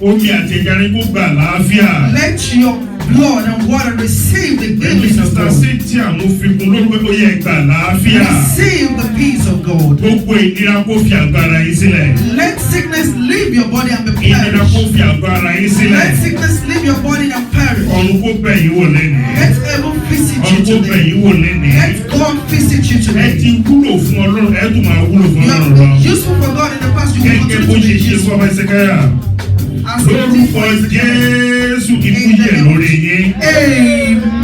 Omi àti ẹja ni kó gbà àlàáfíà. Let your blood and water receive the Ẹni goodness of sísá God. sí tí àwọn fikun lórúkọ ó yẹ gbà àlàáfíà. Receive the peace of God. Gbogbo ìnira kó fi àgọ́ ara yín sílẹ̀. Let sickness leave your body and be Ìnira kó perished. fi àgọ́ ara yín sílẹ̀. Let sickness leave your body and perish. Ọ̀run kó bẹ̀ yín wò lẹ́nìí. Let heaven visit Ọ̀run you kó bẹ̀ today. yín wò lẹ́nìí. Let God visit you Ẹ today. ti wúlò fún Ọlọ́run, ẹ tún máa wúlò fún You Ọlọ́run have lọ. been useful for God in the past. You will Gẹ́gẹ́ bó continue ṣe to be ṣe fún useful. ọmọ Ẹsẹ̀káyà. As we Lórúkọ do for Hezekiah. Jésù ikú yẹ̀ lórí yín.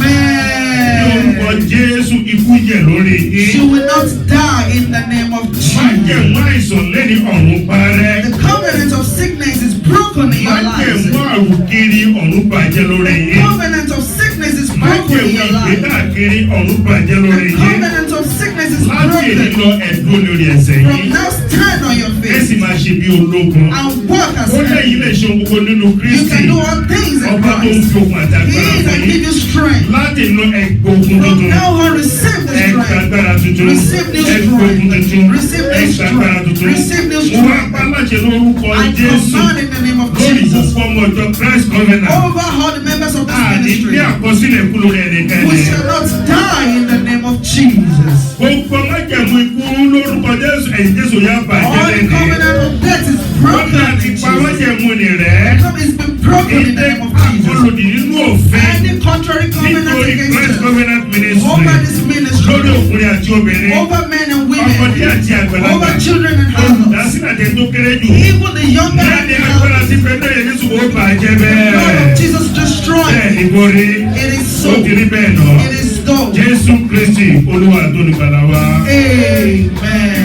Lórúkọ Amen. Jésù ikú yẹ̀ lórí yín. You will not die in the name of Májẹ̀mú Jesus. àìsàn lẹ́ni ọ̀run parẹ́. The covenant of sickness is broken in your lives. Májẹ̀mú àrùkiri ọ̀run bàjẹ́ lórí The yín. covenant of sickness is broken Májẹ̀mú in your ìgbé life. káàkiri ọ̀run bàjẹ́ lórí The yín. covenant of sickness is Láti èdè broken. lọ ẹ̀dùn lórí ẹsẹ̀ From yín. now, stand on your Ẹ sì feet máa ṣe bí ológun. and walk as Ó men. lẹ́yìn lè ṣe ohun gbogbo nínú You Kristi. can do all things in Ọba tó ń Christ. fi okun àti He agbára fún that yín. give you strength. Láti inú ẹgbógun From tuntun. now on, receive the Ẹgbẹ́ strength. agbára tuntun. Receive new Ẹgbógun strength. tuntun. Receive new Ẹgbẹ́ agbára strength. tuntun. Receive new Mo wá strength. pa láṣẹ lórúkọ I Jésù. command in the name of Lórí Jesus gbogbo ọmọ ìjọ Christ Covenant. over all the members of this Àní ministry. ní àkọsílẹ̀ kú lórí ẹnikẹ́ni. We shall not die in the name of Jesus. Gbogbo májẹ̀mú ikú lórúkọ Jésù ẹ̀yìn Jésù yá bàjẹ́ All the lẹ́nìí. covenant of death is Wọ́n broken náà ti in pa Jesus. májẹ̀mú ni rẹ̀. It's been broken in the Ilé name of Jesus. àkọlòdì nínú òfin. Any contrary covenant Nítorí against Christ us Covenant Ministry. over this Lórí ministry, ọkùnrin àti obìnrin. over men and Ọmọdé women, àti àgbàlagbà. over children and adults, Olùdásílẹ̀ àti tó kéré jù. even the younger and Lẹ́ni the agbára elders. ti fẹ́ náà Jésù ó bàjẹ́ The blood bẹ́ẹ̀. of Jesus destroyed. Bẹ́ẹ̀ ni kò rí. It is Ó so. ti rí bẹ́ẹ̀ náà. It is so. Jésù Kristi Olúwa tó ní padà wá. Amen.